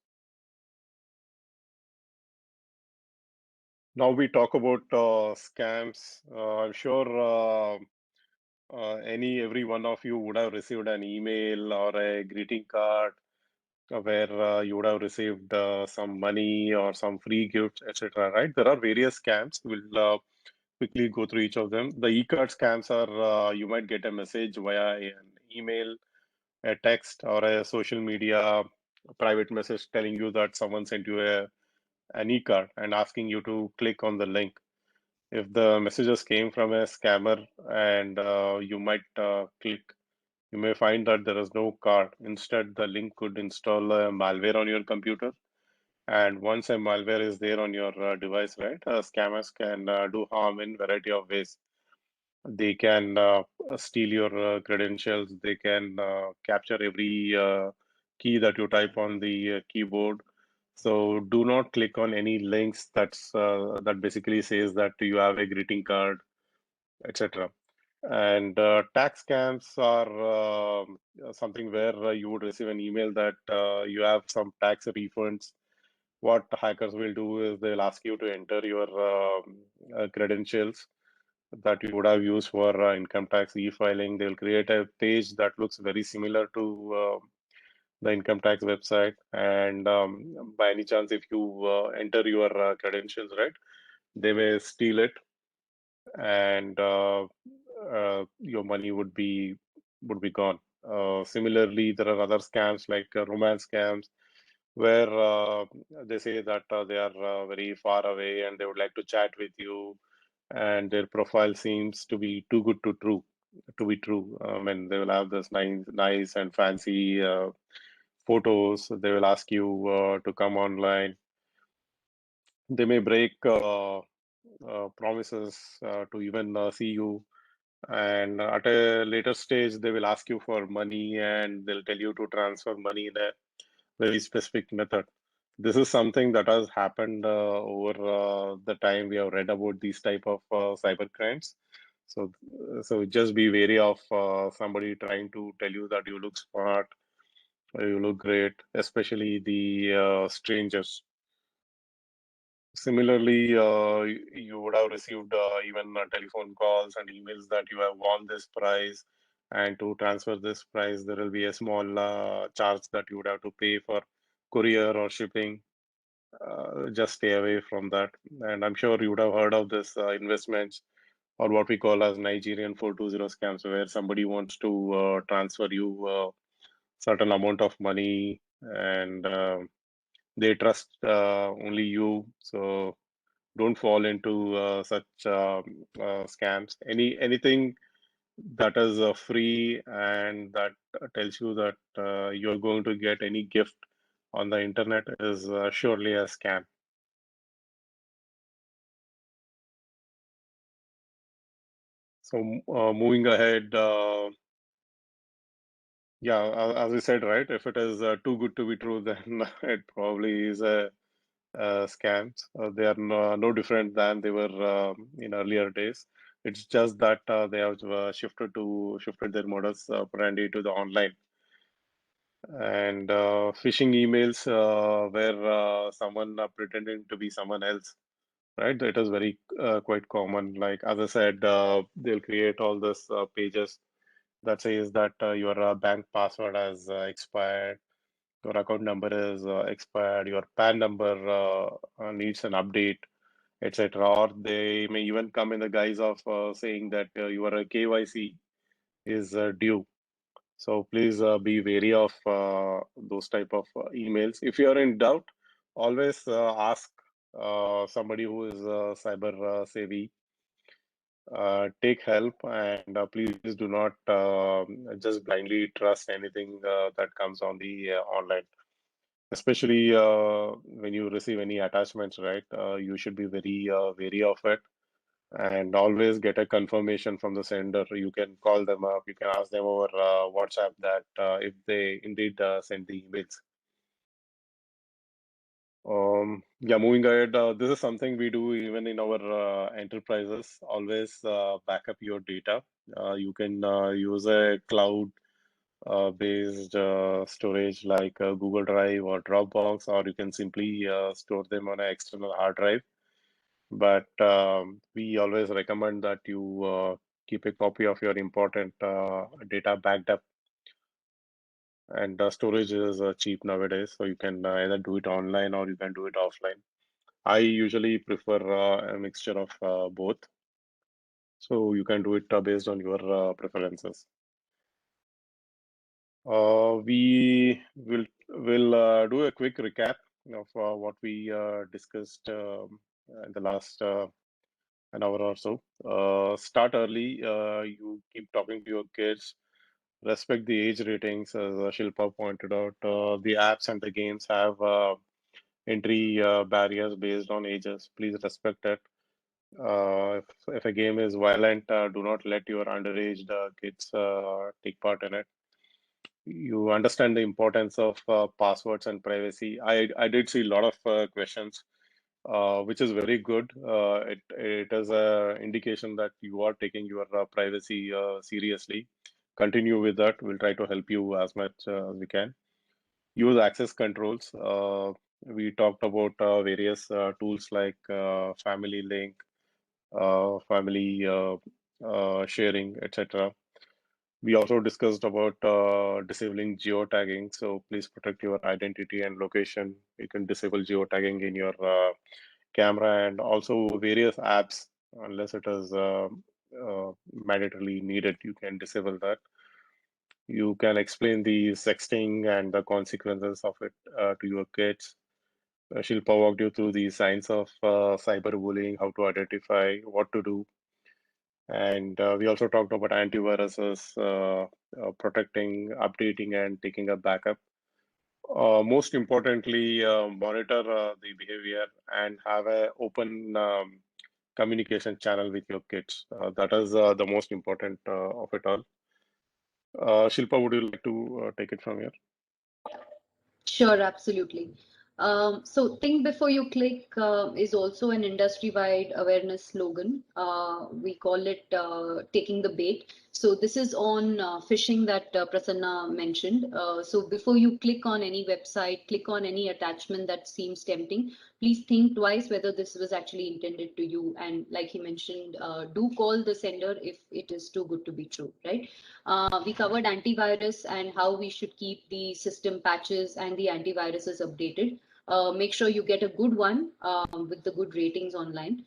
S3: Now we talk about scams. I'm sure every one of you would have received an email or a greeting card where you would have received some money or some free gifts, etc. Right? There are various scams. We'll quickly go through each of them. The e-card scams are you might get a message via an email, a text, or a social media private message telling you that someone sent you an e-card and asking you to click on the link. If the messages came from a scammer and you might click, you may find that there is no card. Instead, the link could install a malware on your computer. And once a malware is there on your device, right, scammers can do harm in variety of ways. They can steal your credentials. They can capture every key that you type on the keyboard. So do not click on any links that basically says that you have a greeting card, etc. And tax scams are something where you would receive an email that you have some tax refunds. What hackers will do is they'll ask you to enter your credentials that you would have used for income tax e-filing. They'll create a page that looks very similar to the income tax website. And by any chance, if you enter your credentials, right, they may steal it, and your money would be gone. Similarly, there are other scams like romance scams, where they say that they are very far away and they would like to chat with you, and their profile seems to be too good to be true. And they will have this nice and fancy photos. They will ask you to come online. They may break promises to even see you, and at a later stage they will ask you for money and they'll tell you to transfer money in a very specific method. This is something that has happened over the time we have read about these type of cyber crimes. So just be wary of somebody trying to tell you that you look smart or you look great, especially the strangers. Similarly, you would have received even telephone calls and emails that you have won this prize, and to transfer this prize, there will be a small charge that you would have to pay for courier or shipping. Just stay away from that. And I'm sure you would have heard of this investments, or what we call as Nigerian 420 scams, where somebody wants to transfer you certain amount of money, and they trust only you. So don't fall into such scams. Anything that is free and that tells you that you're going to get any gift on the internet is surely a scam. So moving ahead, yeah, as we said, right, if it is too good to be true, then it probably is a scams. They are no different than they were in earlier days. It's just that they have shifted their modus operandi to the online. And phishing emails where someone pretending to be someone else, right? It is very quite common. Like as I said, they'll create all these pages that says that your bank password has expired, your account number is expired, your PAN number needs an update, etc. Or they may even come in the guise of saying that your KYC is due. So please be wary of those type of emails. If you are in doubt, always ask somebody who is cyber savvy. Take help, and please do not just blindly trust anything that comes on the online. Especially when you receive any attachments, right? You should be very wary of it, and always get a confirmation from the sender. You can call them up, you can ask them over WhatsApp that if they indeed send the emails. Yeah, moving ahead, this is something we do even in our enterprises. Always back up your data. You can use a cloud based storage like Google Drive or Dropbox, or you can simply store them on an external hard drive. But we always recommend that you keep a copy of your important data backed up. And storage is cheap nowadays, so you can either do it online or you can do it offline. I usually prefer a mixture of both. So you can do it based on your preferences. We will do a quick recap of what we discussed in the last an hour or so. Start early. You keep talking to your kids. Respect the age ratings, as Shilpa pointed out. The apps and the games have entry barriers based on ages. Please respect it. If a game is violent, do not let your underage kids take part in it. You understand the importance of passwords and privacy. I did see a lot of questions, which is very good. It is an indication that you are taking your privacy seriously. Continue with that. We'll try to help you as much as we can. Use access controls. We talked about various tools like Family Link, family sharing, etc. We also discussed about disabling geotagging. So please protect your identity and location. You can disable geotagging in your camera, and also various apps, unless it is mandatorily needed, you can disable that. You can explain the sexting and the consequences of it to your kids. Shilpa walked you through the signs of cyberbullying, how to identify, what to do. And we also talked about antiviruses, protecting, updating, and taking a backup. Most importantly, monitor the behavior and have an open communication channel with your kids. That is the most important of it all. Shilpa, would you like to take it from here?
S2: Sure, absolutely. So think before you click is also an industry-wide awareness slogan. We call it taking the bait. So this is on phishing that Prasanna mentioned. So before you click on any website, click on any attachment that seems tempting, please think twice whether this was actually intended to you. And like he mentioned, do call the sender if it is too good to be true, right? We covered antivirus and how we should keep the system patches and the antiviruses updated. Make sure you get a good one with the good ratings online.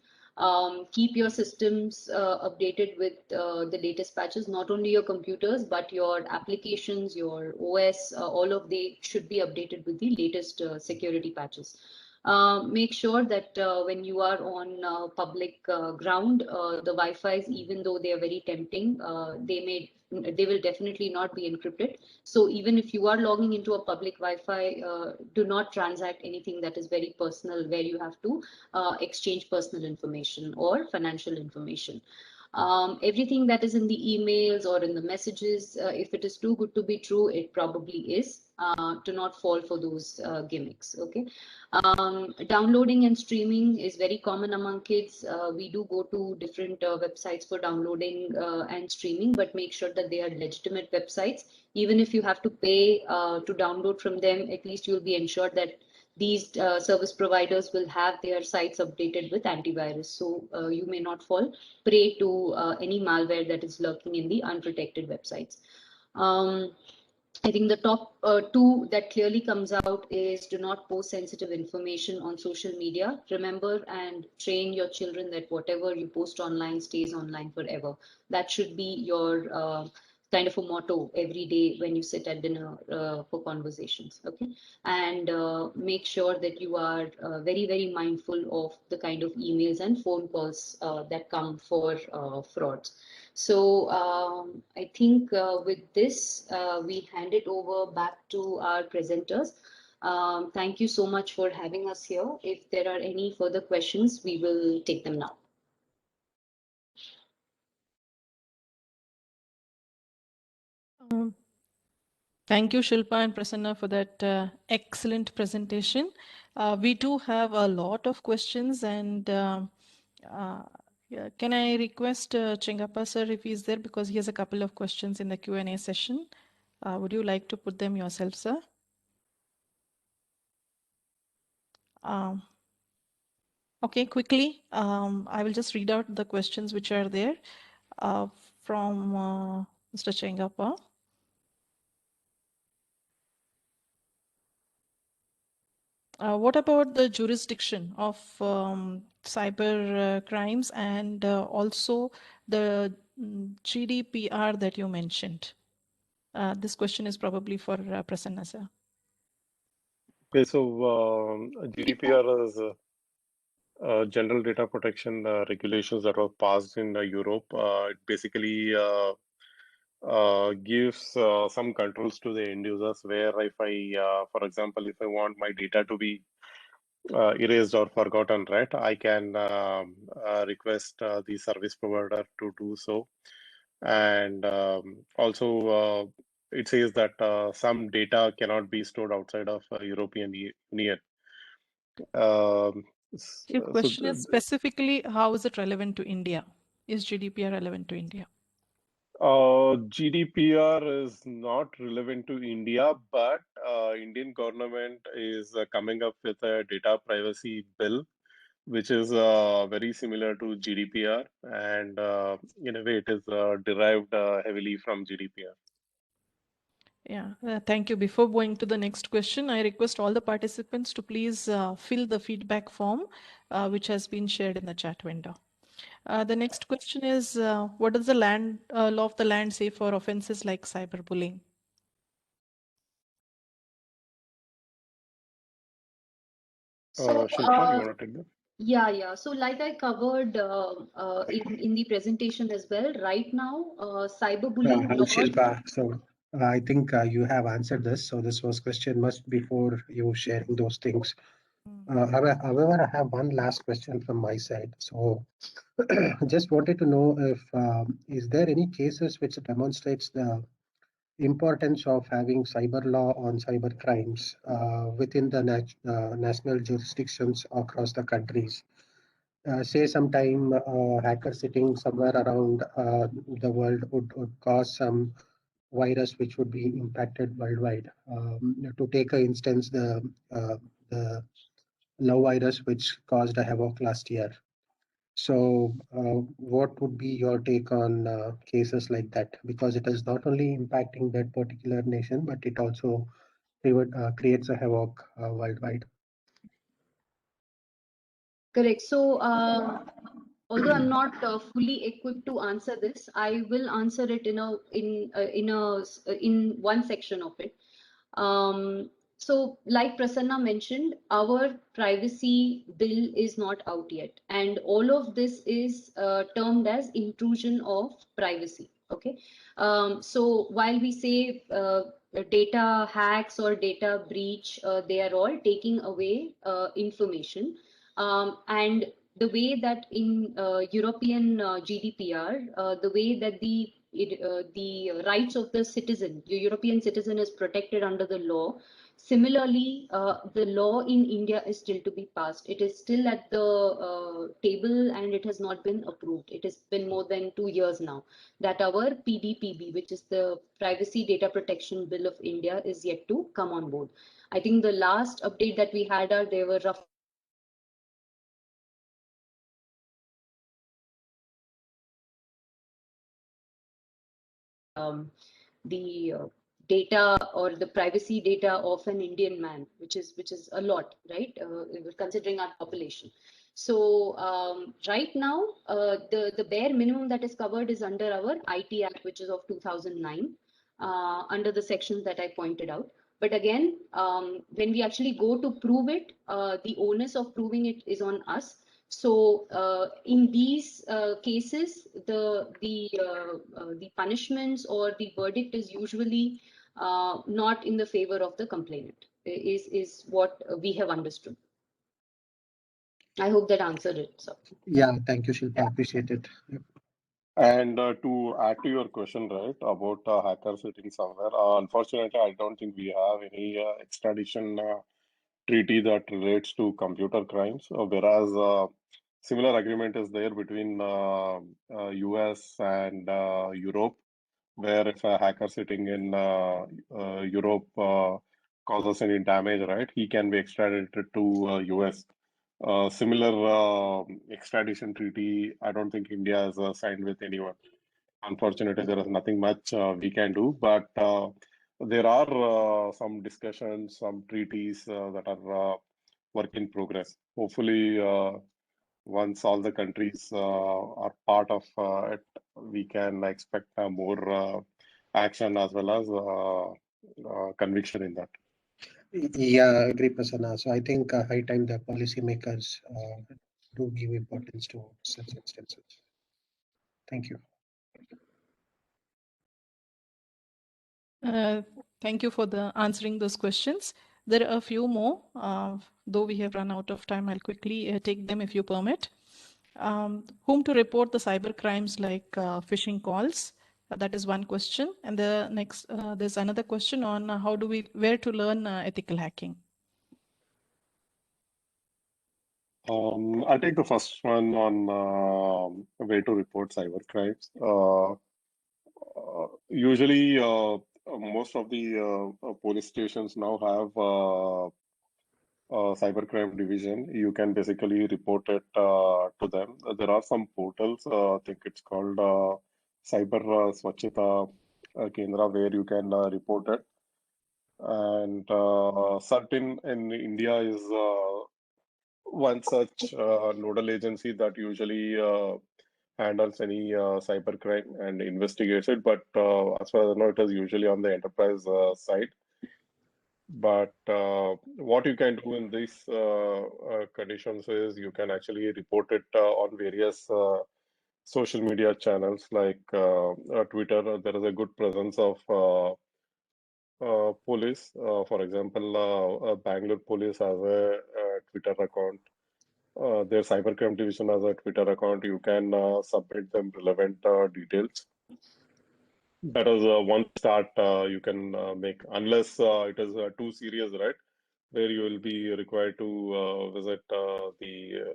S2: Keep your systems updated with the latest patches, not only your computers, but your applications, your OS, all of they should be updated with the latest security patches. Make sure that when you are on public ground, the Wi-Fi's, even though they are very tempting, they will definitely not be encrypted. So even if you are logging into a public Wi-Fi, do not transact anything that is very personal, where you have to exchange personal information or financial information. Everything that is in the emails or in the messages, if it is too good to be true, it probably is. Do not fall for those gimmicks. Okay. Downloading and streaming is very common among kids. We do go to different websites for downloading and streaming, but make sure that they are legitimate websites. Even if you have to pay to download from them, at least you'll be ensured that these service providers will have their sites updated with antivirus. So you may not fall prey to any malware that is lurking in the unprotected websites. I think the top two that clearly comes out is do not post sensitive information on social media. Remember and train your children that whatever you post online stays online forever. That should be your kind of a motto every day when you sit at dinner for conversations. Okay, and make sure that you are very, very mindful of the kind of emails and phone calls that come for frauds. So I think with this, we hand it over back to our presenters. Thank you so much for having us here. If there are any further questions, we will take them now.
S1: Thank you, Shilpa and Prasanna, for that excellent presentation. We do have a lot of questions, and yeah, can I request Chingappa sir if he's there, because he has a couple of questions in the Q&A session. Would you like to put them yourself, sir? Okay, quickly, I will just read out the questions which are there from Mr. Chengappa. What about the jurisdiction of cyber crimes and also the GDPR that you mentioned? This question is probably for Prasanna sir.
S3: Okay, so GDPR is General Data Protection regulations that were passed in Europe. It basically gives some controls to the end users, where if I, for example, if I want my data to be erased or forgotten, right, I can request the service provider to do so. And also it says that some data cannot be stored outside of European Union.
S1: Your question is specifically, how is it relevant to India? Is GDPR relevant to India?
S3: GDPR is not relevant to India, but Indian government is coming up with a data privacy bill, which is very similar to GDPR, and in a way it is derived heavily from GDPR.
S1: Yeah, thank you. Before going to the next question, I request all the participants to please fill the feedback form which has been shared in the chat window. The next question is, what does the law of the land say for offenses like cyberbullying?
S3: Shilpa, you want to take that?
S2: Yeah. So like I covered in the presentation as well, right now, cyberbullying
S7: Hello,
S2: law.
S7: Shilpa. So I think you have answered this. So this was question much before you sharing those things. However, I have one last question from my side. So just wanted to know if is there any cases which demonstrates the importance of having cyber law on cyber crimes within the national jurisdictions across the countries? Say sometime hacker sitting somewhere around the world would cause some virus which would be impacted worldwide. To take an instance, the love virus which caused a havoc last year. So, what would be your take on cases like that? Because it is not only impacting that particular nation, but it also creates a havoc worldwide.
S2: Correct. So, although I'm not fully equipped to answer this, I will answer it in one section of it. So, like Prasanna mentioned, our privacy bill is not out yet, and all of this is termed as intrusion of privacy. Okay. So while we say data hacks or data breach, they are all taking away information. And the way that in European GDPR, the way that the rights of the citizen, the European citizen, is protected under the law. Similarly, the law in India is still to be passed. It is still at the table and it has not been approved. It has been more than 2 years now that our PDPB, which is the Privacy Data Protection Bill of India, is yet to come on board. I think the last update that we had are there were roughly the data or the privacy data of an Indian man, which is a lot, right? Considering our population. So right now, the bare minimum that is covered is under our IT Act, which is of 2009, under the sections that I pointed out. But again, when we actually go to prove it, the onus of proving it is on us. So in these cases, the punishments or the verdict is usually not in the favor of the complainant, is what we have understood. I hope that answered it. So.
S7: Yeah, thank you, Shilpa. Appreciate it.
S3: And to add to your question, right, about hacker sitting somewhere, unfortunately, I don't think we have any extradition treaty that relates to computer crimes, whereas similar agreement is there between US and Europe, where if a hacker sitting in Europe causes any damage, right, he can be extradited to US. Similar extradition treaty, I don't think India has signed with anyone. Unfortunately, there is nothing much we can do, but there are some discussions, some treaties that are work in progress. Hopefully, once all the countries are part of it, we can expect more action as well as conviction in that.
S7: Yeah, I agree, Prasanna. So I think high time the policymakers do give importance to such instances. Thank you.
S1: Thank you for answering those questions. There are a few more, though we have run out of time. I'll quickly take them if you permit. Whom to report the cyber crimes like phishing calls? That is one question. And the next, there's another question on where to learn ethical hacking.
S3: I'll take the first one on way to report cyber crimes. Usually, most of the police stations now have cybercrime division. You can basically report it to them. There are some portals. I think it's called Cyber Swachhata Kendra, where you can report it. And certain in India is one such nodal agency that usually handles any cybercrime and investigates it. But as far as I know, it is usually on the enterprise side. But what you can do in these conditions is you can actually report it on various social media channels like Twitter. There is a good presence of police. For example, Bangalore police has a Twitter account. Their cybercrime division has a Twitter account. You can submit them relevant details. That is one start you can make, unless it is too serious, right? Where you will be required to visit the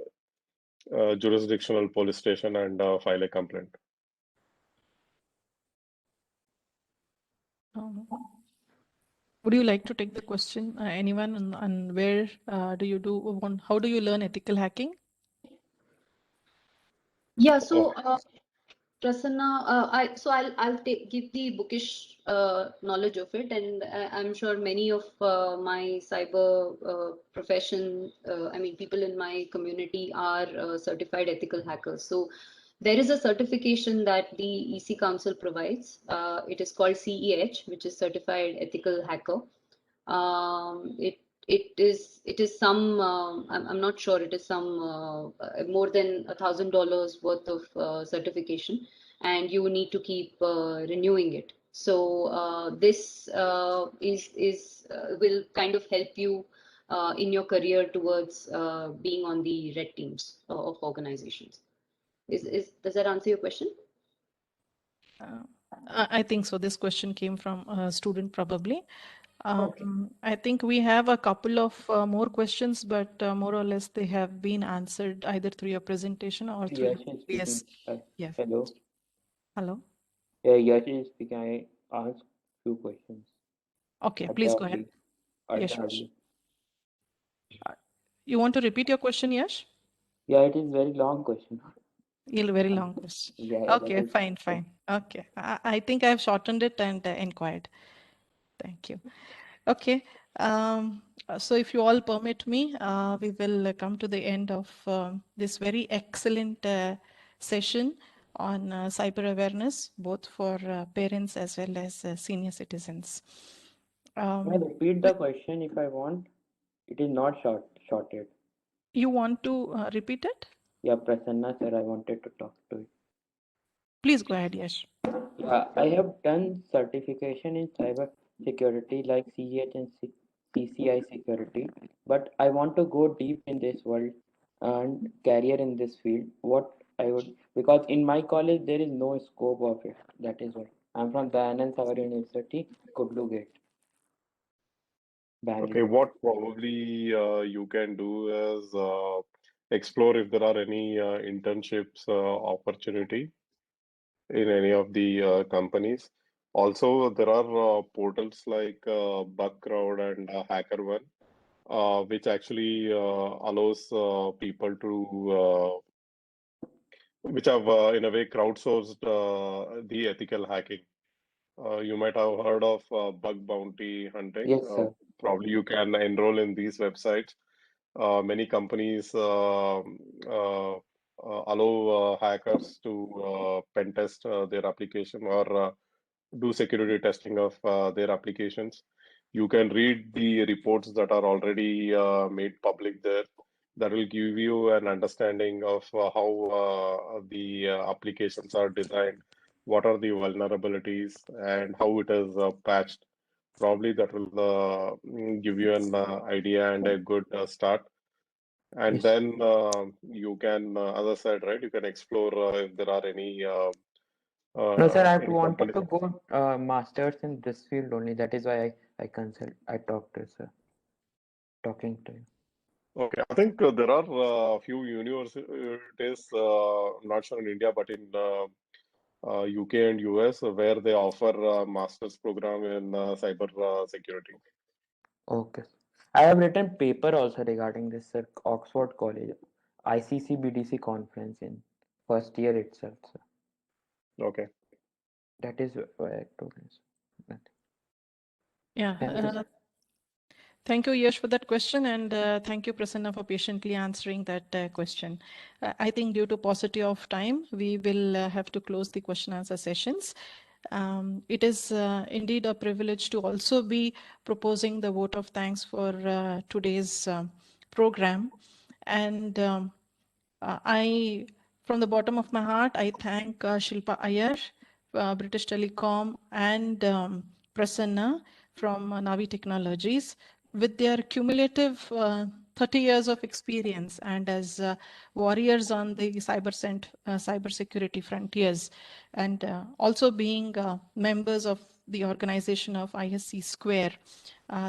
S3: jurisdictional police station and file a complaint.
S1: Would you like to take the question, anyone, and where how do you learn ethical hacking?
S2: Yeah, so Prasanna, I'll give the bookish knowledge of it, and I'm sure many of my cyber profession, people in my community are certified ethical hackers. So there is a certification that the EC Council provides. It is called CEH, which is Certified Ethical Hacker. It is some I'm not sure, it is some more than $1,000 worth of certification, and you need to keep renewing it. So this will kind of help you in your career towards being on the red teams of organizations. Does that answer your question?
S1: I think so. This question came from a student probably. I think we have a couple of more questions, but more or less they have been answered either through your presentation or through yes. Yeah.
S8: Hello.
S1: Hello.
S8: Yeah, Yash speaking. I ask few questions.
S1: Okay, please go ahead. Yes. You want to repeat your question, Yash?
S8: Yeah, it is very long question.
S1: Very long question.
S8: Yeah,
S1: okay, fine. Okay. I think I've shortened it and inquired. Thank you. Okay. So if you all permit me, we will come to the end of this very excellent session on cyber awareness, both for parents as well as senior citizens.
S8: Can I repeat the question if I want? It is not shorted.
S1: You want to repeat it?
S8: Yeah, Prasanna sir, I wanted to talk to you.
S1: Please go ahead, Yash.
S8: Yeah, I have done certification in cyber security like CH and CCI security, but I want to go deep in this world and career in this field. What I would, because in my college there is no scope of it. That is why I'm from Dayanand Sagar University, Kudlu Gate,
S3: Okay,
S8: Bangalore.
S3: what probably you can do is explore if there are any internships opportunity in any of the companies. Also, there are portals like Bugcrowd and HackerOne, which actually allows people to which have in a way crowdsourced the ethical hacking. You might have heard of bug bounty hunting.
S8: Yes, sir.
S3: Probably you can enroll in these websites. Many companies allow hackers to pen test their application or do security testing of their applications. You can read the reports that are already made public there. That will give you an understanding of how the applications are designed, what are the vulnerabilities, and how it is patched. Probably that will give you an idea and a good start. And
S8: Yes.
S3: then you can, as I said, right, you can explore if there are
S8: No, sir, I
S3: any
S8: wanted
S3: companies.
S8: to go masters in this field only. That is why I talked to sir, talking to you.
S3: Okay, I think there are a few universities, not sure in India, but in UK and US, where they offer a master's program in cyber security.
S8: Okay. I have written paper also regarding this, sir. Oxford College, ICC/BDC conference in first year itself, sir.
S3: Okay.
S8: That is why I told you, sir.
S1: Yeah.
S8: Thank you, sir.
S1: Thank you, Yash, for that question, and thank you, Prasanna, for patiently answering that question. I think due to paucity of time, we will have to close the question answer sessions. It is indeed a privilege to also be proposing the vote of thanks for today's program. And from the bottom of my heart, I thank Shilpa Iyer, British Telecom, and Prasanna from Navi Technologies with their cumulative 30 years of experience and as warriors on the cybersecurity frontiers, and also being members of the organization of ISC².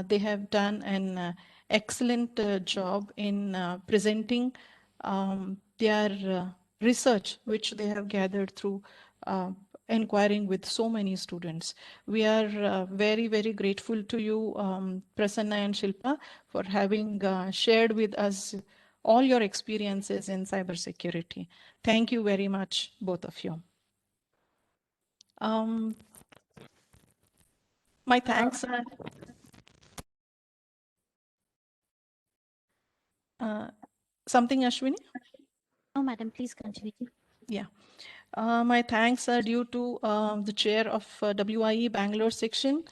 S1: They have done an excellent job in presenting their research, which they have gathered through inquiring with so many students. We are very, very grateful to you, Prasanna and Shilpa, for having shared with us all your experiences in cybersecurity. Thank you very much, both of you. My thanks are something, Ashwini?
S5: No, madam, please continue.
S1: Yeah. My thanks are due to the chair of WIE Bangalore section,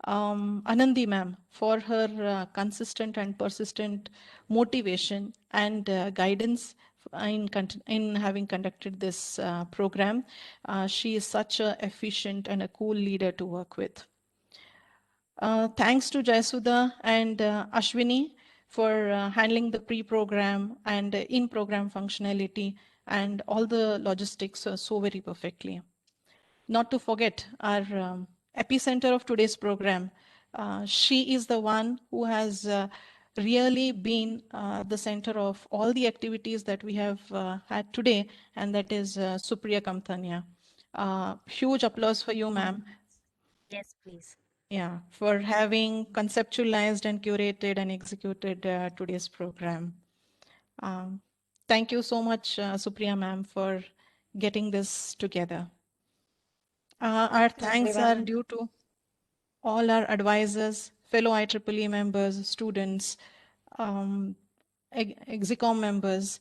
S1: Anandi ma'am, for her consistent and persistent motivation and guidance in having conducted this program. She is such an efficient and a cool leader to work with. Thanks to Jayasudha and Ashwini for handling the pre-program and in-program functionality and all the logistics so very perfectly. Not to forget our epicenter of today's program. She is the one who has really been the center of all the activities that we have had today, and that is Supriya Kamthania. Huge applause for you, ma'am.
S5: Yes, please.
S1: Yeah, for having conceptualized and curated and executed today's program. Thank you so much, Supriya ma'am, for getting this together. Our thanks are due to all our advisors, fellow IEEE members, students, EXICOM members,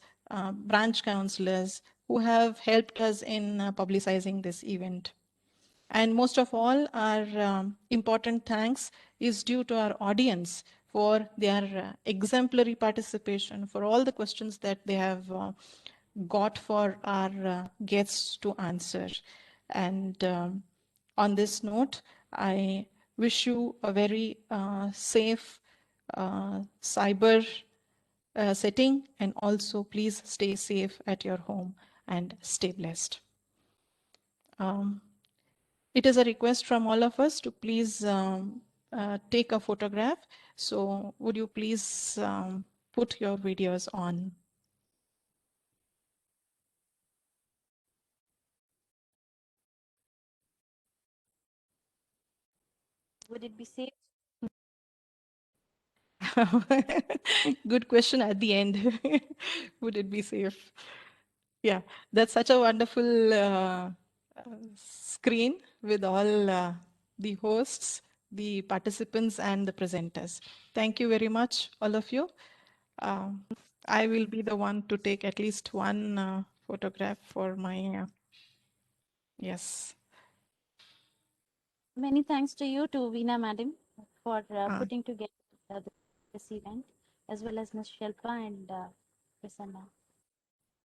S1: branch counselors who have helped us in publicizing this event. And most of all, our important thanks is due to our audience for their exemplary participation, for all the questions that they have got for our guests to answer. And on this note, I wish you a very safe cyber setting, and also please stay safe at your home and stay blessed. It is a request from all of us to please take a photograph. So would you please put your videos on?
S5: Would it be safe?
S1: Good question at the end. Would it be safe? Yeah, that's such a wonderful screen with all the hosts, the participants, and the presenters. Thank you very much, all of you. I will be the one to take at least one photograph for my, yes.
S5: Many thanks to you, to Veena Madam, for putting together this event, as well as Ms. Shilpa and Prasanna.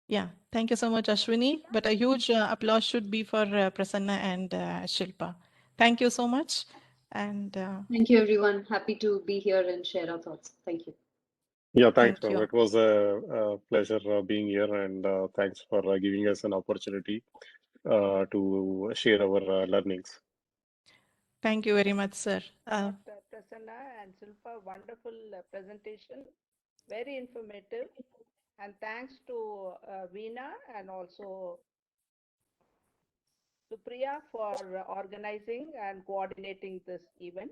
S1: Yeah, thank you so much, Ashwini. But a huge applause should be for Prasanna and Shilpa. Thank you so much. And
S2: thank you, everyone. Happy to be here and share our thoughts. Thank you.
S3: Yeah, thanks,
S1: thank
S3: ma'am.
S1: you.
S3: It was a pleasure being here, and thanks for giving us an opportunity to share our learnings.
S1: Thank you very much, sir.
S6: Prasanna and Shilpa, wonderful presentation, very informative. And thanks to Veena and also Supriya for organizing and coordinating this event.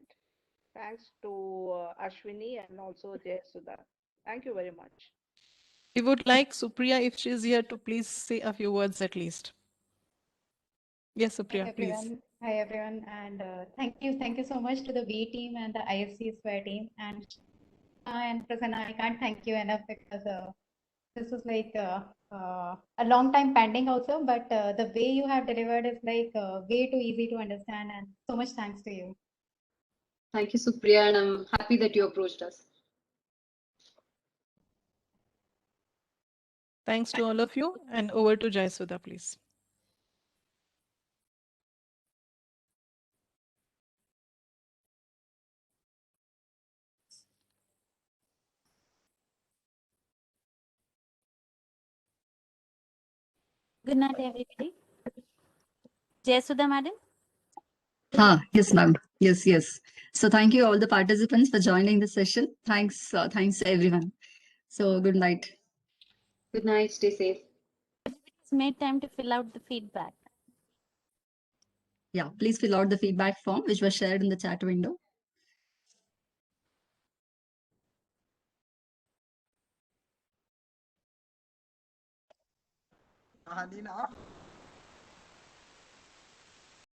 S6: Thanks to Ashwini and also Jayasudha. Thank you very much.
S1: We would like Supriya, if she is here, to please say a few words at least. Yes, Supriya, please.
S9: Hi everyone, and thank you so much to the V team and the ISC² team, and Prasanna. I can't thank you enough because this was like a long time pending also, but the way you have delivered is like way too easy to understand, and so much thanks to you.
S2: Thank you, Supriya, and I'm happy that you approached us.
S1: Thanks to all of you, and over to Jayasudha, please.
S5: Good night, everybody. Jayasudha, Madam.
S10: Yes, ma'am. Yes. So thank you all the participants for joining the session. Thanks everyone. So good night.
S2: Good night. Stay safe.
S5: It's made time to fill out the feedback.
S10: Yeah, please fill out the feedback form which was shared in the chat window.